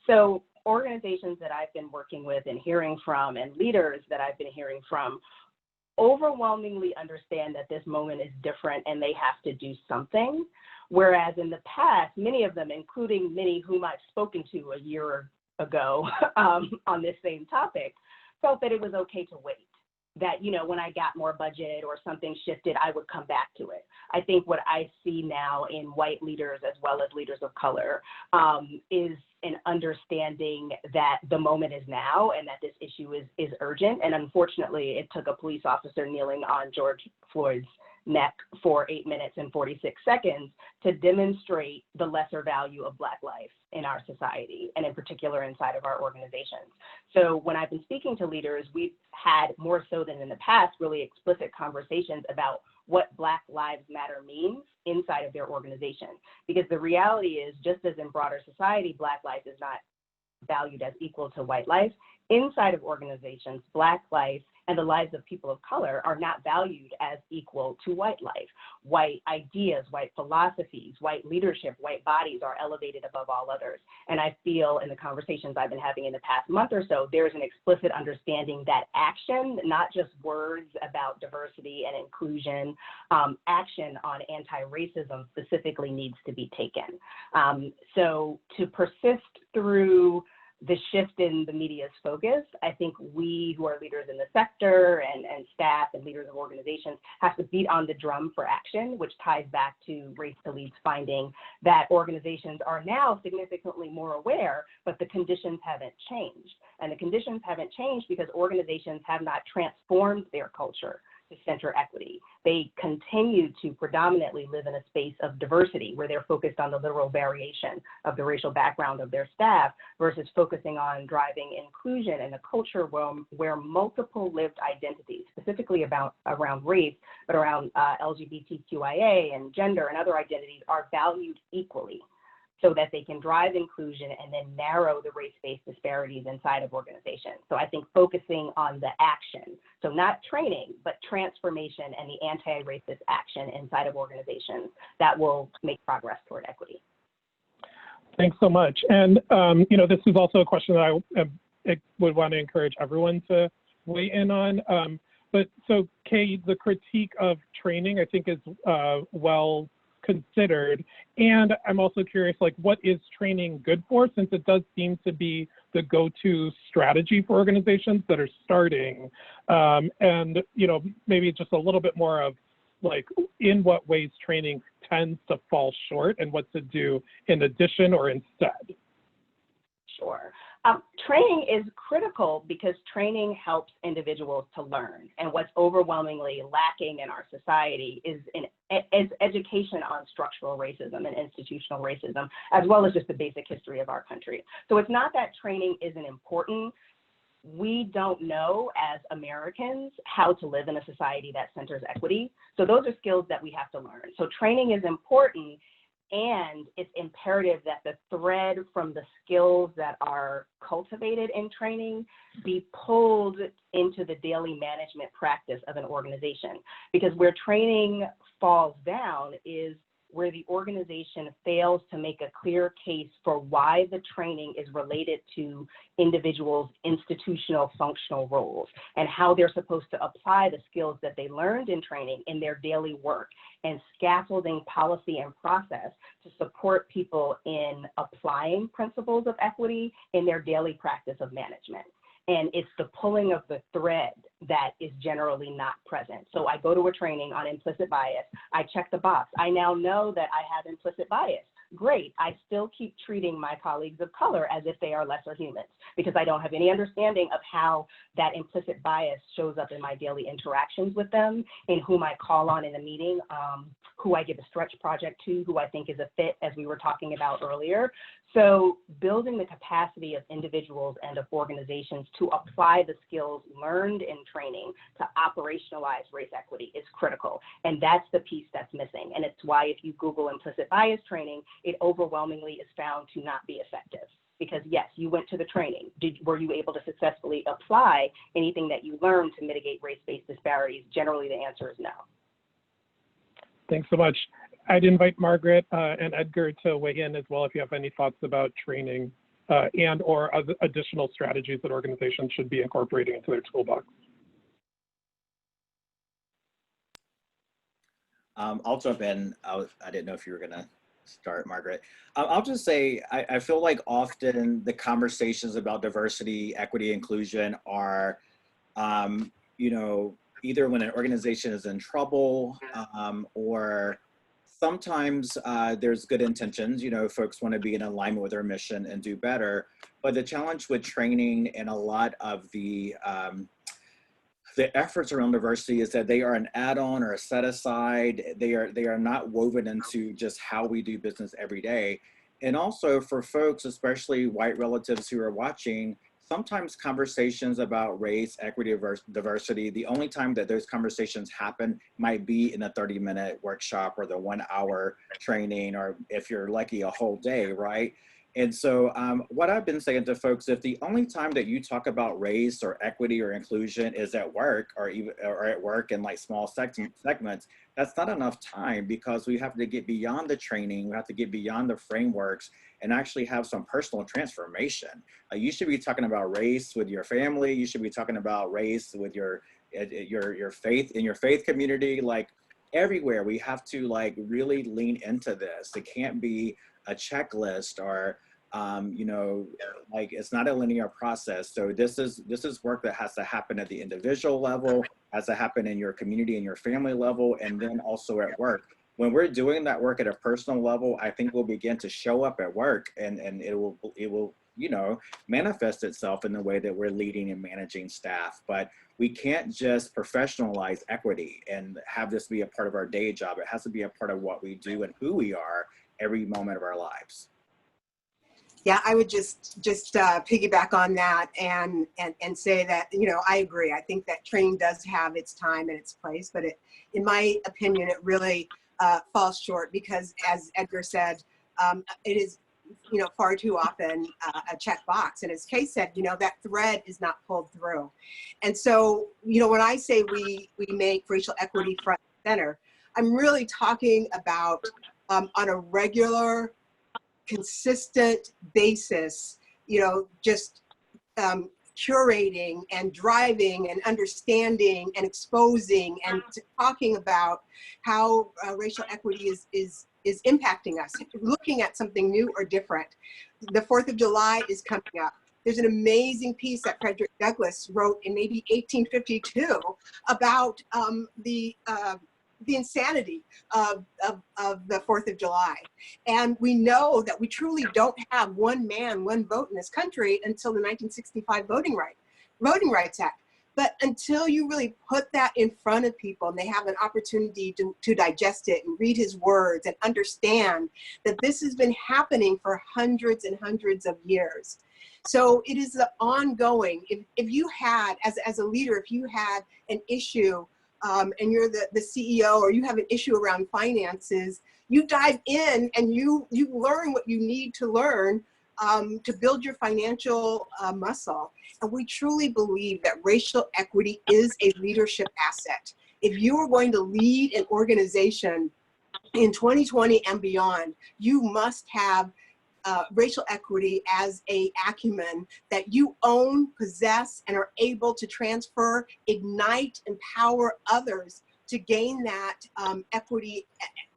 So organizations that I've been working with and hearing from, and leaders that I've been hearing from, overwhelmingly understand that this moment is different and they have to do something. Whereas in the past, many of them, including many whom I've spoken to a year ago on this same topic, felt that it was okay to wait. That, you know, when I got more budget or something shifted, I would come back to it. I think what I see now in white leaders as well as leaders of color is an understanding that the moment is now and that this issue is urgent. And unfortunately, it took a police officer kneeling on George Floyd's neck for 8 minutes and 46 seconds to demonstrate the lesser value of Black life in our society, and in particular inside of our organizations. So when I've been speaking to leaders, we've had, more so than in the past, really explicit conversations about what Black Lives Matter means inside of their organization. Because the reality is, just as in broader society, Black life is not valued as equal to white life, inside of organizations, Black life and the lives of people of color are not valued as equal to white life. White ideas, white philosophies, white leadership, white bodies are elevated above all others. And I feel in the conversations I've been having in the past month or so, there's an explicit understanding that action, not just words about diversity and inclusion, action on anti-racism specifically needs to be taken. So to persist through the shift in the media's focus, I think we who are leaders in the sector and staff and leaders of organizations have to beat on the drum for action, which ties back to Race to Lead's finding that organizations are now significantly more aware, but the conditions haven't changed. And the conditions haven't changed because organizations have not transformed their culture to center equity. They continue to predominantly live in a space of diversity where they're focused on the literal variation of the racial background of their staff versus focusing on driving inclusion in a culture where multiple lived identities, specifically around race, but around LGBTQIA and gender and other identities, are valued equally. so that they can drive inclusion and then narrow the race-based disparities inside of organizations. So I think focusing on the action, so not training, but transformation and the anti-racist action inside of organizations, that will make progress toward equity. Thanks so much. And, this is also a question that I would want to encourage everyone to weigh in on. But so, Kay, the critique of training, I think, is well considered. And I'm also curious, like, what is training good for, since it does seem to be the go-to strategy for organizations that are starting? And, maybe just a little bit more of, like, in what ways training tends to fall short and what to do in addition or instead. Sure. Training is critical because training helps individuals to learn. And what's overwhelmingly lacking in our society is education on structural racism and institutional racism, as well as just the basic history of our country. So it's not that training isn't important. We don't know as Americans how to live in a society that centers equity. So those are skills that we have to learn. So training is important, and it's imperative that the thread from the skills that are cultivated in training be pulled into the daily management practice of an organization. Because where training falls down is where the organization fails to make a clear case for why the training is related to individuals' institutional functional roles and how they're supposed to apply the skills that they learned in training in their daily work, and scaffolding policy and process to support people in applying principles of equity in their daily practice of management. And it's the pulling of the thread that is generally not present. So I go to a training on implicit bias. I check the box. I now know that I have implicit bias. Great. I still keep treating my colleagues of color as if they are lesser humans because I don't have any understanding of how that implicit bias shows up in my daily interactions with them, in whom I call on in a meeting, who I give a stretch project to, who I think is a fit, as we were talking about earlier. So building the capacity of individuals and of organizations to apply the skills learned in training to operationalize race equity is critical. And that's the piece that's missing. And it's why if you Google implicit bias training, it overwhelmingly is found to not be effective. Because yes, you went to the training. Were you able to successfully apply anything that you learned to mitigate race-based disparities? Generally, the answer is no. Thanks so much. I'd invite Margaret and Edgar to weigh in as well if you have any thoughts about training and or other additional strategies that organizations should be incorporating into their toolbox. I'll jump in. I didn't know if you were gonna start, Margaret. I'll just say, I feel like often the conversations about diversity, equity, inclusion are, either when an organization is in trouble or sometimes there's good intentions, folks want to be in alignment with their mission and do better. But the challenge with training and a lot of the efforts around diversity is that they are an add-on or a set aside. They are not woven into just how we do business every day. And also for folks, especially white relatives who are watching, sometimes conversations about race, equity, diversity, the only time that those conversations happen might be in a 30-minute workshop or the 1-hour training, or if you're lucky, a whole day, right? And so what I've been saying to folks, if the only time that you talk about race or equity or inclusion is at work or at work in like small segments, that's not enough time, because we have to get beyond the training, we have to get beyond the frameworks and actually have some personal transformation. You should be talking about race with your family. You should be talking about race with your faith, in your faith community, like everywhere. We have to like really lean into this. It can't be a checklist or, like it's not a linear process. So this is work that has to happen at the individual level, has to happen in your community and your family level, and then also at work. When we're doing that work at a personal level, I think we'll begin to show up at work, and it will manifest itself in the way that we're leading and managing staff. But we can't just professionalize equity and have this be a part of our day job. It has to be a part of what we do and who we are every moment of our lives. Yeah, I would just piggyback on that and say that, I agree. I think that training does have its time and its place, but in my opinion, it really falls short because, as Edgar said, it is far too often a checkbox. And as Kay said, that thread is not pulled through. And so, when I say we make racial equity front and center, I'm really talking about on a regular, consistent basis, just curating and driving and understanding and exposing and talking about how racial equity is impacting us, looking at something new or different. The 4th of July is coming up. There's an amazing piece that Frederick Douglass wrote in maybe 1852 about the insanity of the 4th of July. And we know that we truly don't have one man, one vote in this country until the 1965 Voting Rights Act. But until you really put that in front of people and they have an opportunity to digest it and read his words and understand that this has been happening for hundreds and hundreds of years. So it is the ongoing, if you had, as a leader, if you had an issue and you're the CEO, or you have an issue around finances, you dive in and you learn what you need to learn to build your financial muscle. And we truly believe that racial equity is a leadership asset. If you are going to lead an organization in 2020 and beyond, you must have racial equity as a acumen that you own, possess, and are able to transfer, ignite, empower others to gain that equity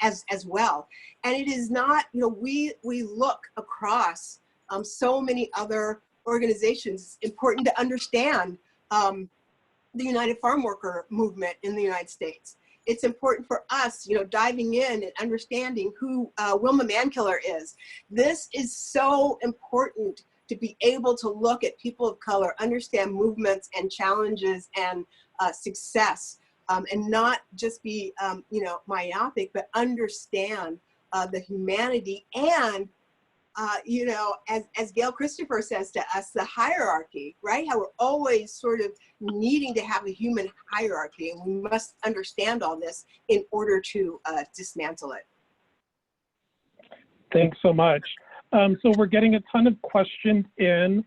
as well. And it is not, we look across so many other organizations. It's important to understand the United Farm Worker movement in the United States. It's important for us, diving in and understanding who Wilma Mankiller is. This is so important to be able to look at people of color, understand movements and challenges and success, and not just be, myopic, but understand the humanity and as Gail Christopher says to us, the hierarchy, right? How we're always sort of needing to have a human hierarchy, and we must understand all this in order to dismantle it. Thanks so much. So we're getting a ton of questions in.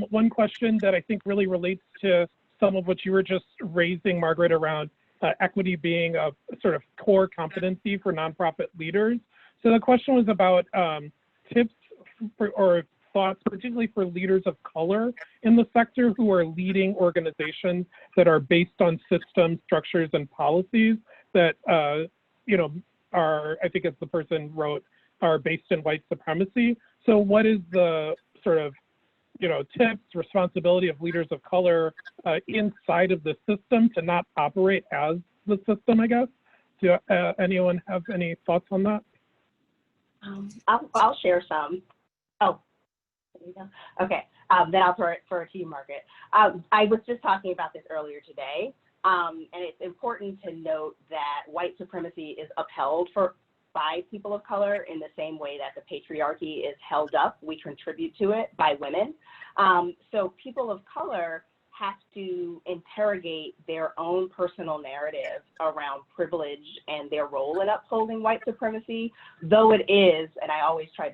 One question that I think really relates to some of what you were just raising, Margaret, around equity being a sort of core competency for nonprofit leaders. So the question was about tips or thoughts, particularly for leaders of color in the sector who are leading organizations that are based on systems, structures, and policies that, are, I think as the person wrote, are based in white supremacy. So what is the sort of, tips, responsibility of leaders of color inside of the system to not operate as the system, I guess? Do anyone have any thoughts on that? I'll share some. Oh, there you go. Okay, then I'll throw it to you, Margaret. I was just talking about this earlier today, and it's important to note that white supremacy is upheld by people of color in the same way that the patriarchy is held up. We contribute to it by women. So people of color have to interrogate their own personal narrative around privilege and their role in upholding white supremacy, though it is, and I always try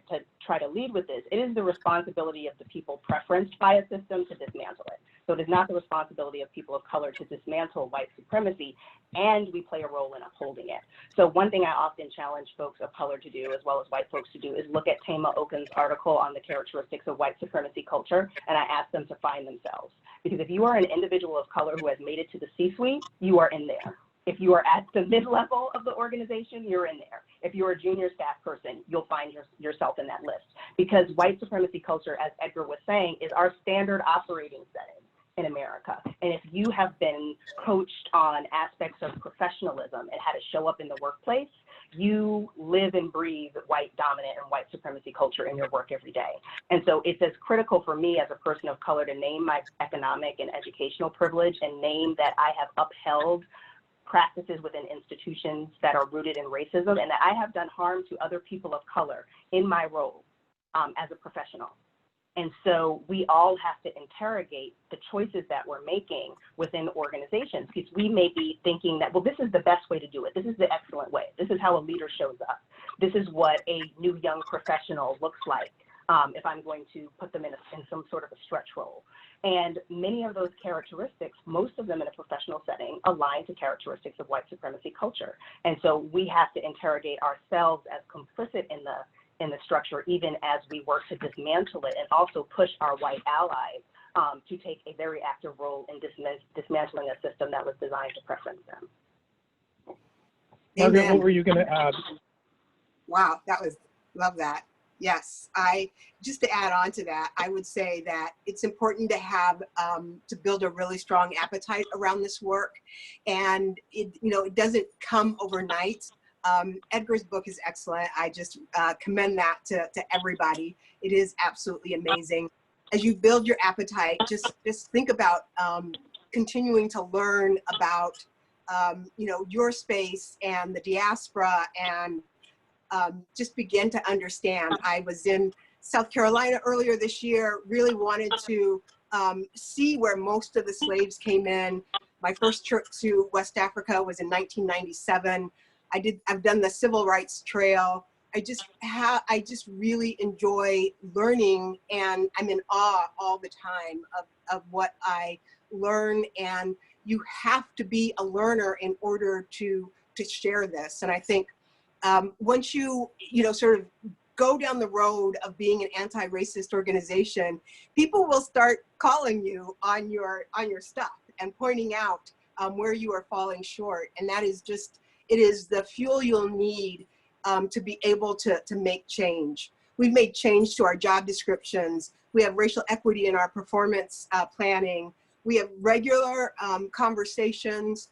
to lead with this, it is the responsibility of the people preferenced by a system to dismantle it. So it is not the responsibility of people of color to dismantle white supremacy, and we play a role in upholding it. So one thing I often challenge folks of color to do, as well as white folks to do, is look at Tama Okun's article on the characteristics of white supremacy culture, and I ask them to find themselves. Because if you are an individual of color who has made it to the C-suite, you are in there. If you are at the mid-level of the organization, you're in there. If you're a junior staff person, you'll find yourself in that list. Because white supremacy culture, as Edgar was saying, is our standard operating setting in America. And if you have been coached on aspects of professionalism and how to show up in the workplace, you live and breathe white dominant and white supremacy culture in your work every day. And so it's as critical for me as a person of color to name my economic and educational privilege and name that I have upheld practices within institutions that are rooted in racism and that I have done harm to other people of color in my role as a professional. And so we all have to interrogate the choices that we're making within organizations, because we may be thinking that, well, this is the best way to do it. This is the excellent way. This is how a leader shows up. This is what a new young professional looks like if I'm going to put them in some sort of a stretch role. And many of those characteristics, most of them in a professional setting, align to characteristics of white supremacy culture. And so we have to interrogate ourselves as complicit in the structure, even as we work to dismantle it, and also push our white allies to take a very active role in dismantling a system that was designed to preference them. Margaret, Amen. what were you going to add? Wow, love that. Yes, just to add on to that, I would say that it's important to have, to build a really strong appetite around this work. And it doesn't come overnight. Edgar's book is excellent. I just commend that to everybody. It is absolutely amazing. As you build your appetite, just think about continuing to learn about, your space and the diaspora, and just begin to understand. I was in South Carolina earlier this year, really wanted to see where most of the slaves came in. My first trip to West Africa was in 1997. I've done the Civil Rights Trail. I just really enjoy learning, and I'm in awe all the time of what I learn. And you have to be a learner in order to share this. And I think once you sort of go down the road of being an anti-racist organization, people will start calling you on your stuff and pointing out where you are falling short. And that is it is the fuel you'll need to be able to make change. We've made change to our job descriptions. We have racial equity in our performance planning. We have regular conversations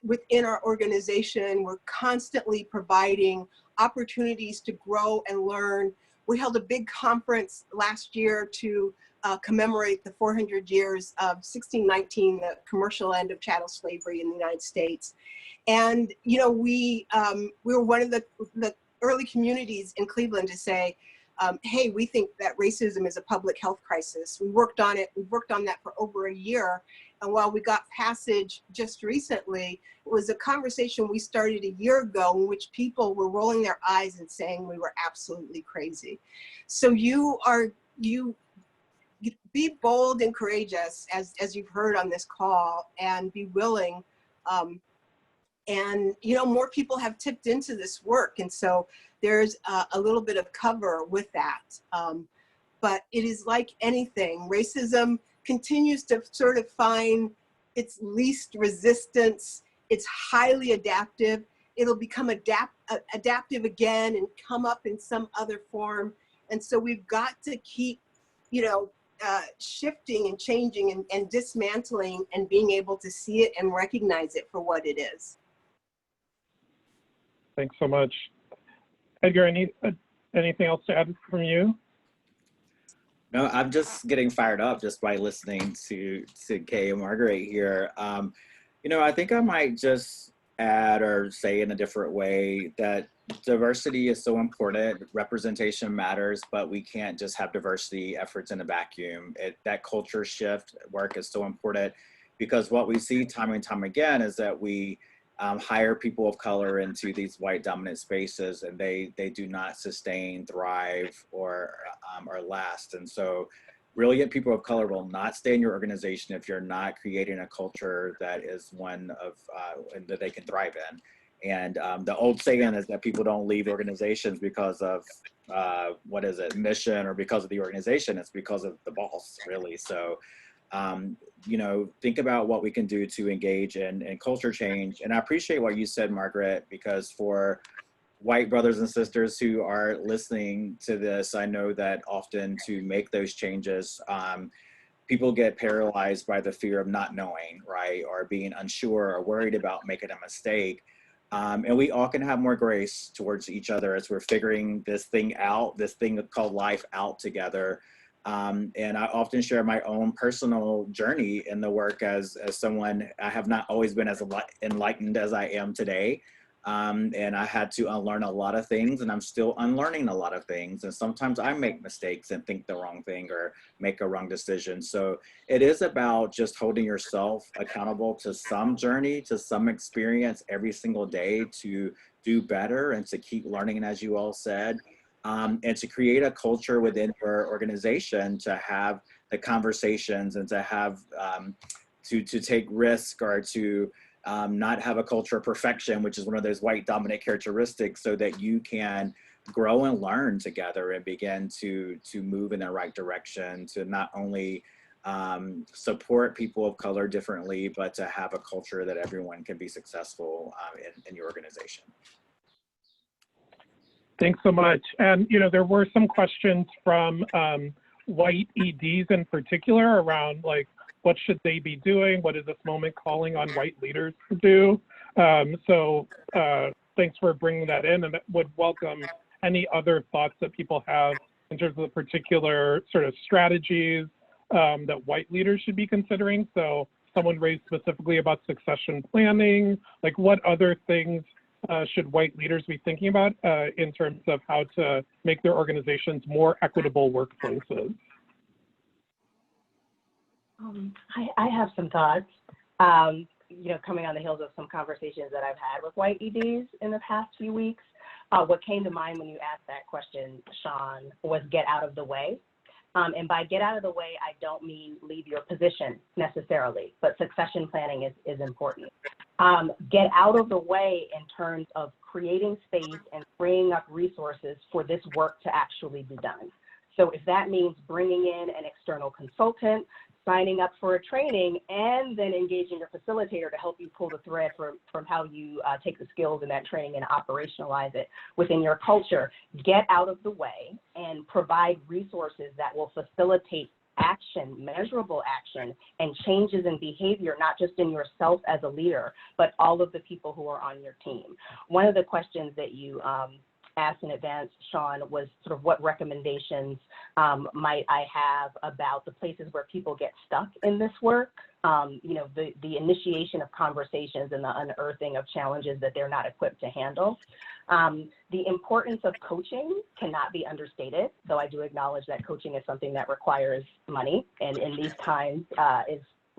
within our organization. We're constantly providing opportunities to grow and learn. We held a big conference last year to commemorate the 400 years of 1619, the commercial end of chattel slavery in the United States. And we were one of the early communities in Cleveland to say, hey, we think that racism is a public health crisis. We worked on it. We've worked on that for over a year. And while we got passage just recently, it was a conversation we started a year ago in which people were rolling their eyes and saying we were absolutely crazy. So you be bold and courageous, as you've heard on this call, and be willing. And more people have tipped into this work, and so there's a little bit of cover with that. But it is like anything, racism continues to sort of find its least resistance. It's highly adaptive. It'll become adaptive again and come up in some other form. And so we've got to keep, shifting and changing and dismantling and being able to see it and recognize it for what it is. Thanks so much. Edgar, anything else to add from you? No, I'm just getting fired up just by listening to Kay and Margaret here. I think I might just add or say in a different way that diversity is so important. Representation matters, but we can't just have diversity efforts in a vacuum. That culture shift work is so important, because what we see time and time again is that we hire people of color into these white dominant spaces, and they do not sustain, thrive, or last. And so brilliant people of color will not stay in your organization if you're not creating a culture that is one of that they can thrive in. And the old saying is that people don't leave organizations because of mission, or because of the organization. It's because of the boss, really. So think about what we can do to engage in culture change. And I appreciate what you said, Margaret, because for white brothers and sisters who are listening to this, I know that often to make those changes, people get paralyzed by the fear of not knowing, right? Or being unsure or worried about making a mistake. And we all can have more grace towards each other as we're figuring this thing out, this thing called life out together. And I often share my own personal journey in the work as someone. I have not always been as enlightened as I am today. And I had to unlearn a lot of things, and I'm still unlearning a lot of things. And sometimes I make mistakes and think the wrong thing or make a wrong decision. So it is about just holding yourself accountable to some journey, to some experience every single day to do better and to keep learning. And as you all said, and to create a culture within your organization to have the conversations and to have to take risk, or to not have a culture of perfection, which is one of those white dominant characteristics, so that you can grow and learn together and begin to move in the right direction, to not only support people of color differently, but to have a culture that everyone can be successful in your organization. Thanks so much. And, you know, there were some questions from white EDs in particular around, like, what should they be doing? What is this moment calling on white leaders to do? Thanks for bringing that in, and would welcome any other thoughts that people have in terms of the particular sort of strategies that white leaders should be considering. So someone raised specifically about succession planning, like what other things should white leaders be thinking about in terms of how to make their organizations more equitable workplaces? I have some thoughts, you know, coming on the heels of some conversations that I've had with white EDs in the past few weeks. What came to mind when you asked that question, Sean, was get out of the way. And by get out of the way, I don't mean leave your position necessarily, but succession planning is important. Get out of the way in terms of creating space and freeing up resources for this work to actually be done. So if that means bringing in an external consultant, signing up for a training, and then engaging your facilitator to help you pull the thread from how you take the skills in that training and operationalize it within your culture, get out of the way and provide resources that will facilitate action, measurable action, and changes in behavior, not just in yourself as a leader, but all of the people who are on your team. One of the questions that you asked in advance, Sean, was sort of what recommendations might I have about the places where people get stuck in this work, you know, the initiation of conversations and the unearthing of challenges that they're not equipped to handle. The importance of coaching cannot be understated, though I do acknowledge that coaching is something that requires money, and in these times,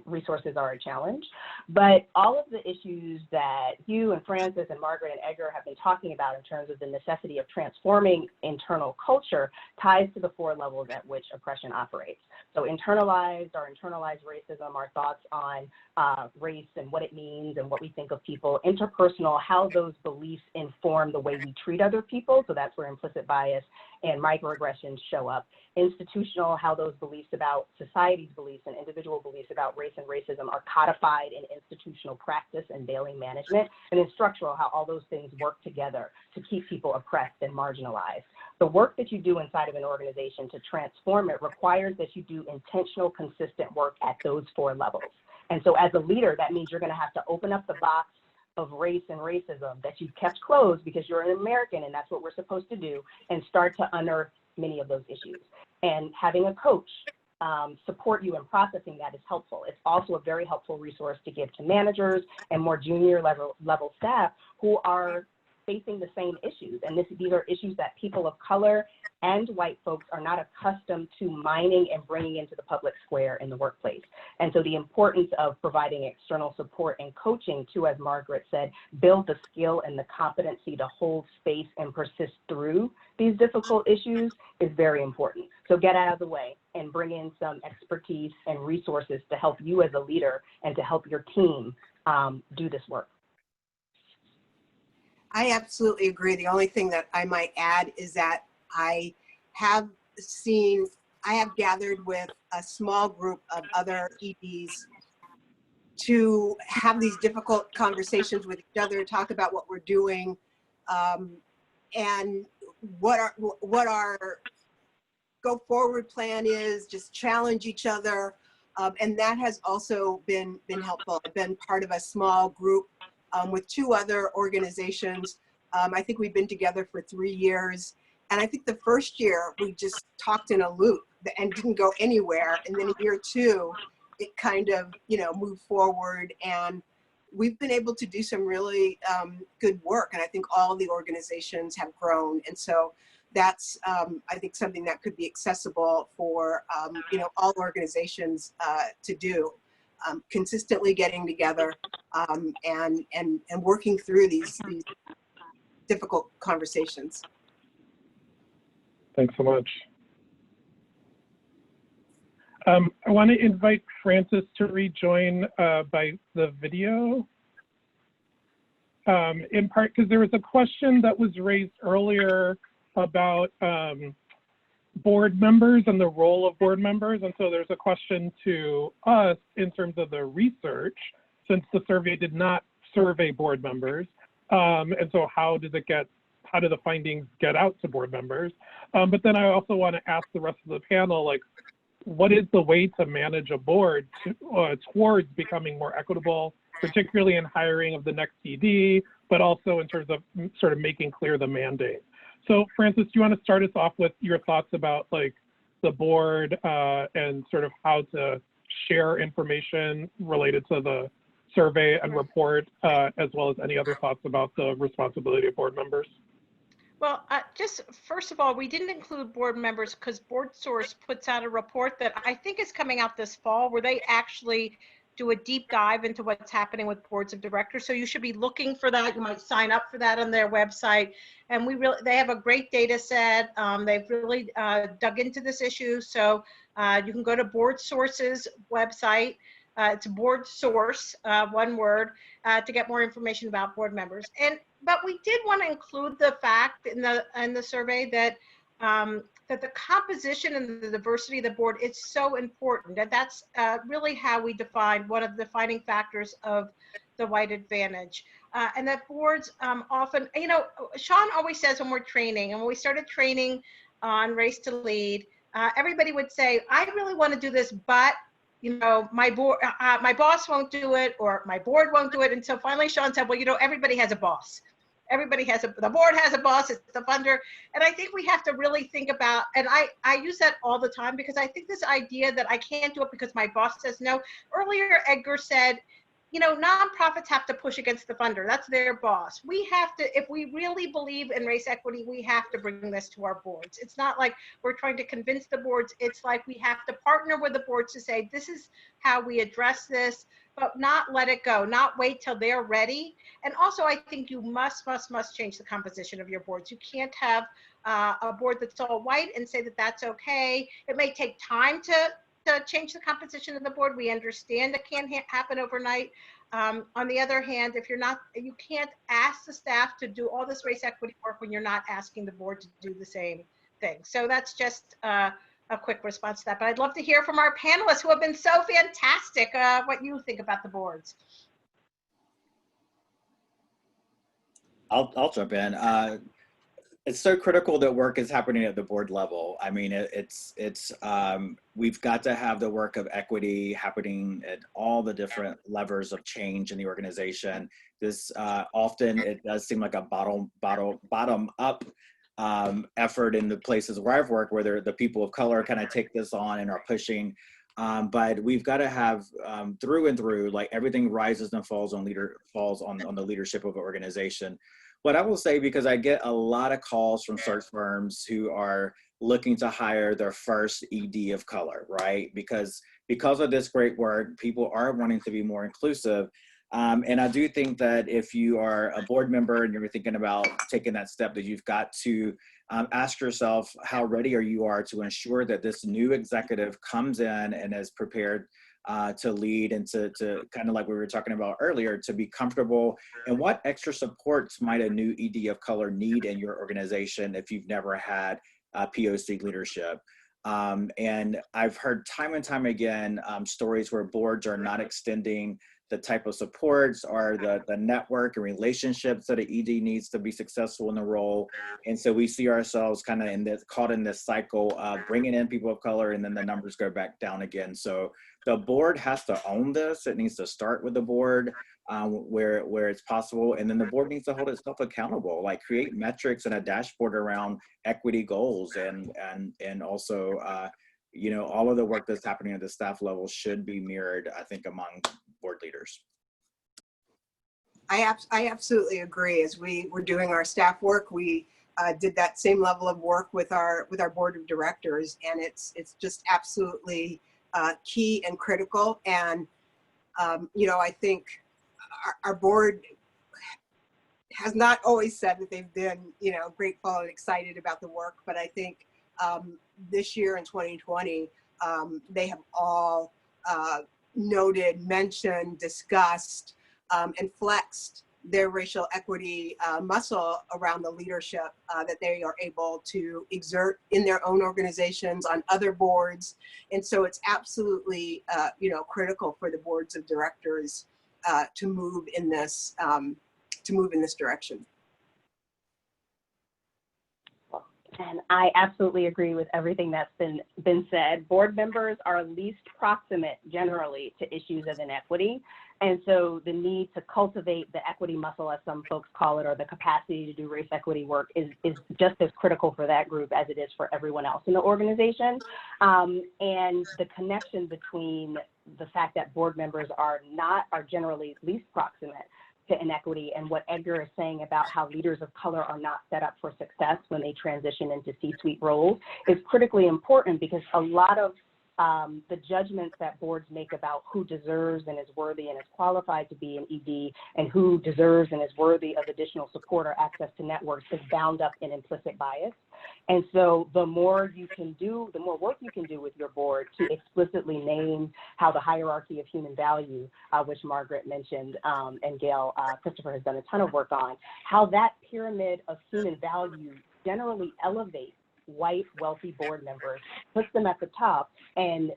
resources are a challenge. But all of the issues that you and Francis and Margaret and Edgar have been talking about in terms of the necessity of transforming internal culture ties to the 4 levels at which oppression operates. So internalized racism, our thoughts on race and what it means and what we think of people. Interpersonal, how those beliefs inform the way we treat other people. So that's where implicit bias and microaggressions show up. Institutional, how those beliefs about society's beliefs and individual beliefs about race and racism are codified in institutional practice and daily management. And then structural, how all those things work together to keep people oppressed and marginalized. The work that you do inside of an organization to transform it requires that you do intentional, consistent work at those 4 levels. And so as a leader, that means you're going to have to open up the box of race and racism that you've kept closed because you're an American and that's what we're supposed to do, and start to unearth many of those issues. And having a coach support you in processing that is helpful. It's also a very helpful resource to give to managers and more junior level staff who are facing the same issues. And these are issues that people of color and white folks are not accustomed to mining and bringing into the public square in the workplace. And so the importance of providing external support and coaching to, as Margaret said, build the skill and the competency to hold space and persist through these difficult issues is very important. So get out of the way and bring in some expertise and resources to help you as a leader and to help your team do this work. I absolutely agree. The only thing that I might add is that I have gathered with a small group of other EDs to have these difficult conversations with each other, talk about what we're doing, and what our go forward plan is, just challenge each other. And that has also been helpful. I've been part of a small group with 2 other organizations. I think we've been together for 3 years. And I think the first year we just talked in a loop and didn't go anywhere. And then in year 2, it kind of, you know, moved forward, and we've been able to do some really good work. And I think all the organizations have grown. And so that's, I think, something that could be accessible for, you know, all organizations to do. Consistently getting together and working through these difficult conversations. Thanks so much. I want to invite Francis to rejoin by the video. In part because there was a question that was raised earlier about board members and the role of board members. And so there's a question to us in terms of the research, since the survey did not survey board members. And so how do the findings get out to board members? But then I also want to ask the rest of the panel, like, what is the way to manage a board towards becoming more equitable, particularly in hiring of the next ED, but also in terms of sort of making clear the mandate? So Francis, do you want to start us off with your thoughts about like the board and sort of how to share information related to the survey and report, as well as any other thoughts about the responsibility of board members? Well, just first of all, we didn't include board members because BoardSource puts out a report that I think is coming out this fall where they actually do a deep dive into what's happening with boards of directors. So you should be looking for that. You might sign up for that on their website. And they have a great data set. They've really dug into this issue. So you can go to BoardSource's website. It's BoardSource, one word, to get more information about board members. But we did want to include the fact in the survey that that the composition and the diversity of the board is so important. And that's really how we define one of the defining factors of the white advantage. And that boards often, you know, Sean always says when we're training, and when we started training on Race to Lead, everybody would say, I really want to do this, but you know, my boss won't do it, or my board won't do it. And so finally Sean said, well, you know, everybody has a boss. The board has a boss, it's the funder. And I think we have to really think about, and I use that all the time because I think this idea that I can't do it because my boss says no. Earlier, Edgar said, you know, nonprofits have to push against the funder. That's their boss. We have to, if we really believe in race equity, we have to bring this to our boards. It's not like we're trying to convince the boards. It's like we have to partner with the boards to say, this is how we address this, but not let it go, not wait till they're ready. And also, I think you must change the composition of your boards. You can't have a board that's all white and say that that's okay. It may take time to change the composition of the board. We understand it can't happen overnight. On the other hand, if you can't ask the staff to do all this race equity work when you're not asking the board to do the same thing. So that's just a quick response to that. But I'd love to hear from our panelists who have been so fantastic, what you think about the boards. I'll jump in. It's so critical that work is happening at the board level. I mean, we've got to have the work of equity happening at all the different levers of change in the organization. This often it does seem like a bottom up effort in the places where I've worked, where the people of color kind of take this on and are pushing. But we've got to have through and through, like everything rises and falls on the leadership of an organization. What I will say, because I get a lot of calls from search firms who are looking to hire their first ED of color, right? Because of this great work, people are wanting to be more inclusive. And I do think that if you are a board member and you're thinking about taking that step, that you've got to ask yourself how ready you are to ensure that this new executive comes in and is prepared to lead and to kind of like we were talking about earlier, to be comfortable. And what extra supports might a new ED of color need in your organization if you've never had POC leadership? And I've heard time and time again stories where boards are not extending the type of supports or the network and relationships that an ED needs to be successful in the role. And so we see ourselves kind of caught in this cycle of bringing in people of color, and then the numbers go back down again. So the board has to own this. It needs to start with the board where it's possible. And then the board needs to hold itself accountable, like create metrics and a dashboard around equity goals. And also, you know, all of the work that's happening at the staff level should be mirrored, I think, among board leaders. I absolutely agree. As we were doing our staff work, we did that same level of work with our board of directors, and it's just absolutely key and critical. And you know, I think our board has not always said that they've been, you know, grateful and excited about the work, but I think this year in 2020, they have all noted, mentioned, discussed, and flexed their racial equity muscle around the leadership that they are able to exert in their own organizations, on other boards. And so it's absolutely, critical for the boards of directors to move in this direction. And I absolutely agree with everything that's been said. Board members are least proximate generally to issues of inequity. And so the need to cultivate the equity muscle, as some folks call it, or the capacity to do race equity work is just as critical for that group as it is for everyone else in the organization. And the connection between the fact that board members are generally least proximate to inequity and what Edgar is saying about how leaders of color are not set up for success when they transition into C-suite roles is critically important, because a lot of the judgments that boards make about who deserves and is worthy and is qualified to be an ED and who deserves and is worthy of additional support or access to networks is bound up in implicit bias. And so the more you can do, the more work you can do with your board to explicitly name how the hierarchy of human value, which Margaret mentioned, and Gail Christopher has done a ton of work on, how that pyramid of human value generally elevates white, wealthy board members, puts them at the top, and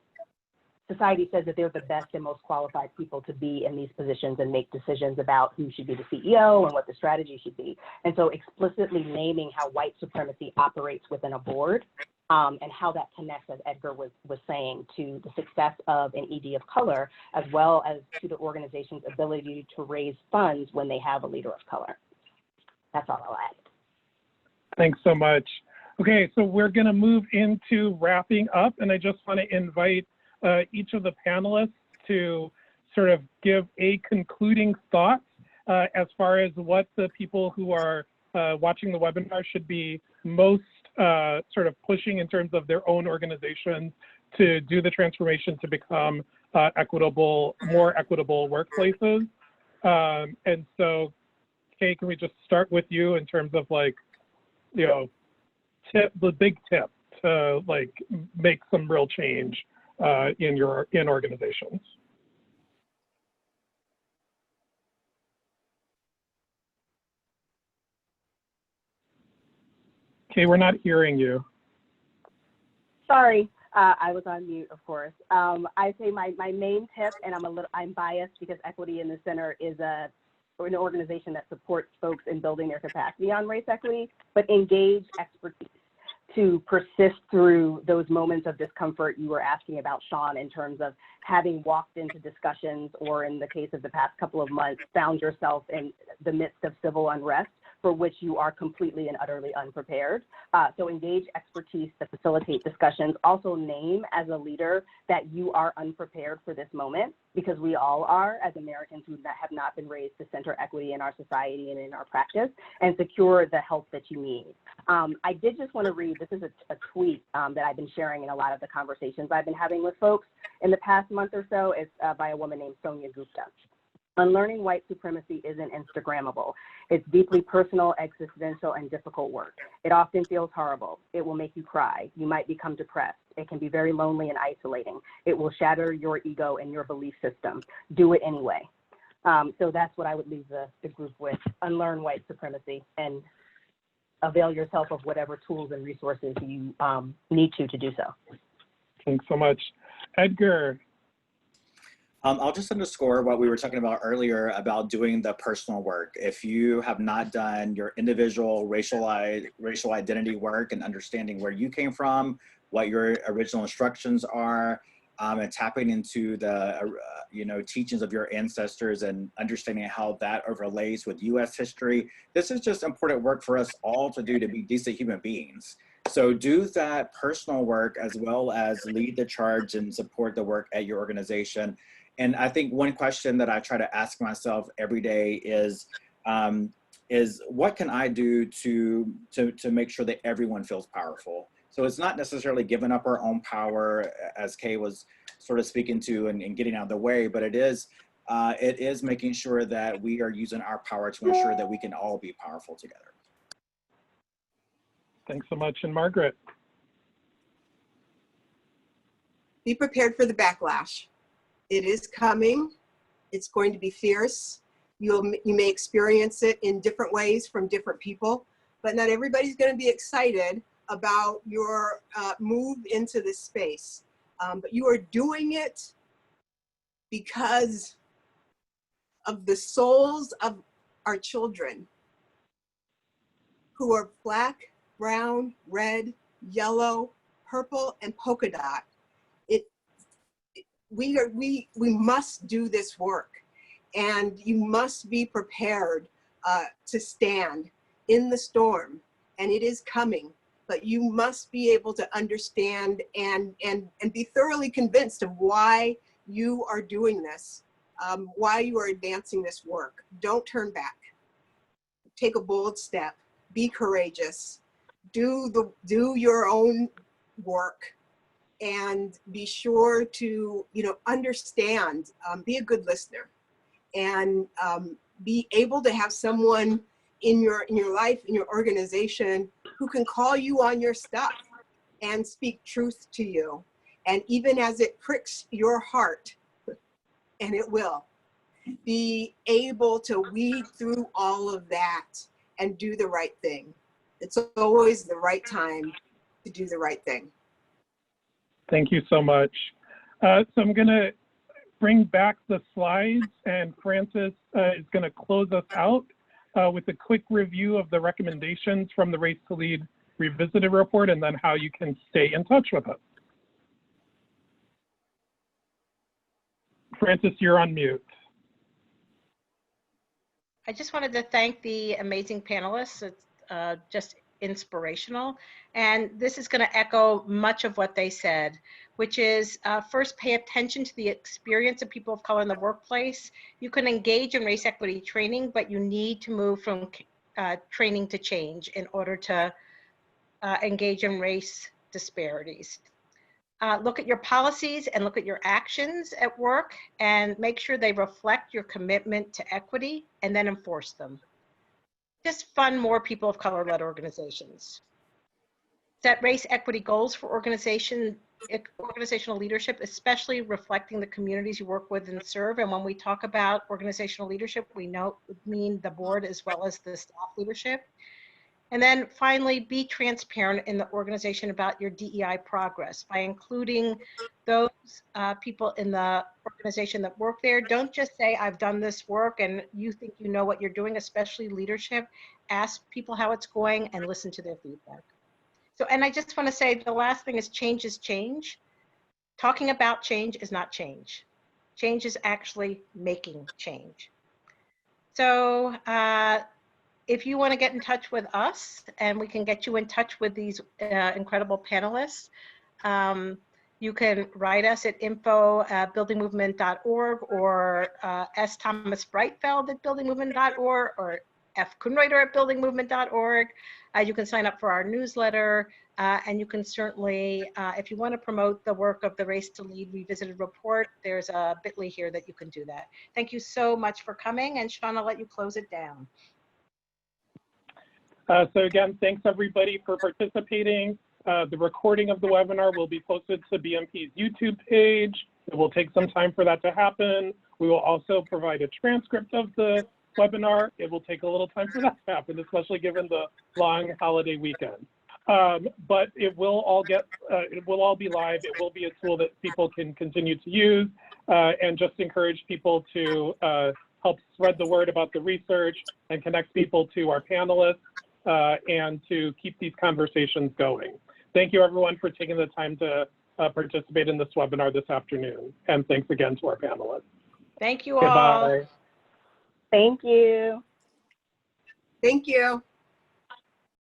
society says that they're the best and most qualified people to be in these positions and make decisions about who should be the CEO and what the strategy should be. And so explicitly naming how white supremacy operates within a board and how that connects, as Edgar was saying, to the success of an ED of color, as well as to the organization's ability to raise funds when they have a leader of color. That's all I'll add. Thanks so much. Okay, so we're going to move into wrapping up, and I just want to invite each of the panelists to sort of give a concluding thought as far as what the people who are watching the webinar should be most sort of pushing in terms of their own organizations to do the transformation to become more equitable workplaces. And so, Kay, can we just start with you in terms of the big tip to make some real change in organizations? Okay, we're not hearing you. Sorry, I was on mute, of course. I say my main tip, and I'm biased because Equity in the Center is an organization that supports folks in building their capacity on race equity, but engage expertise to persist through those moments of discomfort you were asking about, Sean, in terms of having walked into discussions or, in the case of the past couple of months, found yourself in the midst of civil unrest for which you are completely and utterly unprepared. So engage expertise to facilitate discussions. Also name as a leader that you are unprepared for this moment, because we all are, as Americans who have not been raised to center equity in our society and in our practice, and secure the help that you need. I did just want to read, this is a tweet that I've been sharing in a lot of the conversations I've been having with folks in the past month or so. It's by a woman named Sonia Gupta. Unlearning white supremacy isn't Instagrammable. It's deeply personal, existential, and difficult work. It often feels horrible. It will make you cry. You might become depressed. It can be very lonely and isolating. It will shatter your ego and your belief system. Do it anyway. So that's what I would leave the group with. Unlearn white supremacy and avail yourself of whatever tools and resources you need to do so. Thanks so much. Edgar. I'll just underscore what we were talking about earlier about doing the personal work. If you have not done your individual racial identity work and understanding where you came from, what your original instructions are, and tapping into the teachings of your ancestors and understanding how that overlays with U.S. history, this is just important work for us all to do to be decent human beings. So do that personal work as well as lead the charge and support the work at your organization. And I think one question that I try to ask myself every day is what can I do to make sure that everyone feels powerful? So it's not necessarily giving up our own power, as Kay was sort of speaking to and getting out of the way, but it is making sure that we are using our power to ensure that we can all be powerful together. Thanks so much. And Margaret? Be prepared for the backlash. It is coming. It's going to be fierce. You may experience it in different ways from different people, but not everybody's going to be excited about your move into this space. But you are doing it because of the souls of our children who are Black, brown, red, yellow, purple, and polka dot. We must do this work, and you must be prepared to stand in the storm, and it is coming. But you must be able to understand and be thoroughly convinced of why you are doing this, why you are advancing this work. Don't turn back. Take a bold step. Be courageous. Do your own work, and be sure to understand. Be a good listener, and be able to have someone in your life, in your organization, who can call you on your stuff and speak truth to you. And even as it pricks your heart, and it will, be able to weed through all of that and do the right thing. It's always the right time to do the right thing. Thank you so much. So I'm going to bring back the slides, and Frances is going to close us out with a quick review of the recommendations from the Race to Lead Revisited report, and then how you can stay in touch with us. Frances, you're on mute. I just wanted to thank the amazing panelists. It's just inspirational. And this is going to echo much of what they said, which is first, pay attention to the experience of people of color in the workplace. You can engage in race equity training, but you need to move from training to change in order to engage in race disparities. Look at your policies and look at your actions at work, and make sure they reflect your commitment to equity, and then enforce them. Just fund more people of color-led organizations. Set race equity goals for organizational leadership, especially reflecting the communities you work with and serve. And when we talk about organizational leadership, we mean the board as well as the staff leadership. And then finally, be transparent in the organization about your DEI progress by including those people in the organization that work there. Don't just say, I've done this work and you think you know what you're doing, especially leadership. Ask people how it's going and listen to their feedback. So, and I just want to say the last thing is change is change. Talking about change is not change. Change is actually making change. So, if you want to get in touch with us, and we can get you in touch with these incredible panelists, you can write us at info@buildingmovement.org, or S. Thomas Breitfeld at buildingmovement.org, or F. Kunreiter at buildingmovement.org. You can sign up for our newsletter, and you can certainly, if you want to promote the work of the Race to Lead Revisited report, there's a bit.ly here that you can do that. Thank you so much for coming, and Sean, I'll let you close it down. So again, thanks everybody for participating. The recording of the webinar will be posted to BMP's YouTube page. It will take some time for that to happen. We will also provide a transcript of the webinar. It will take a little time for that to happen, especially given the long holiday weekend. But it will all be live. It will be a tool that people can continue to use, and just encourage people to help spread the word about the research and connect people to our panelists, and to keep these conversations going. Thank you everyone for taking the time to participate in this webinar this afternoon. And thanks again to our panelists. Thank you all. Goodbye. Thank you. Thank you.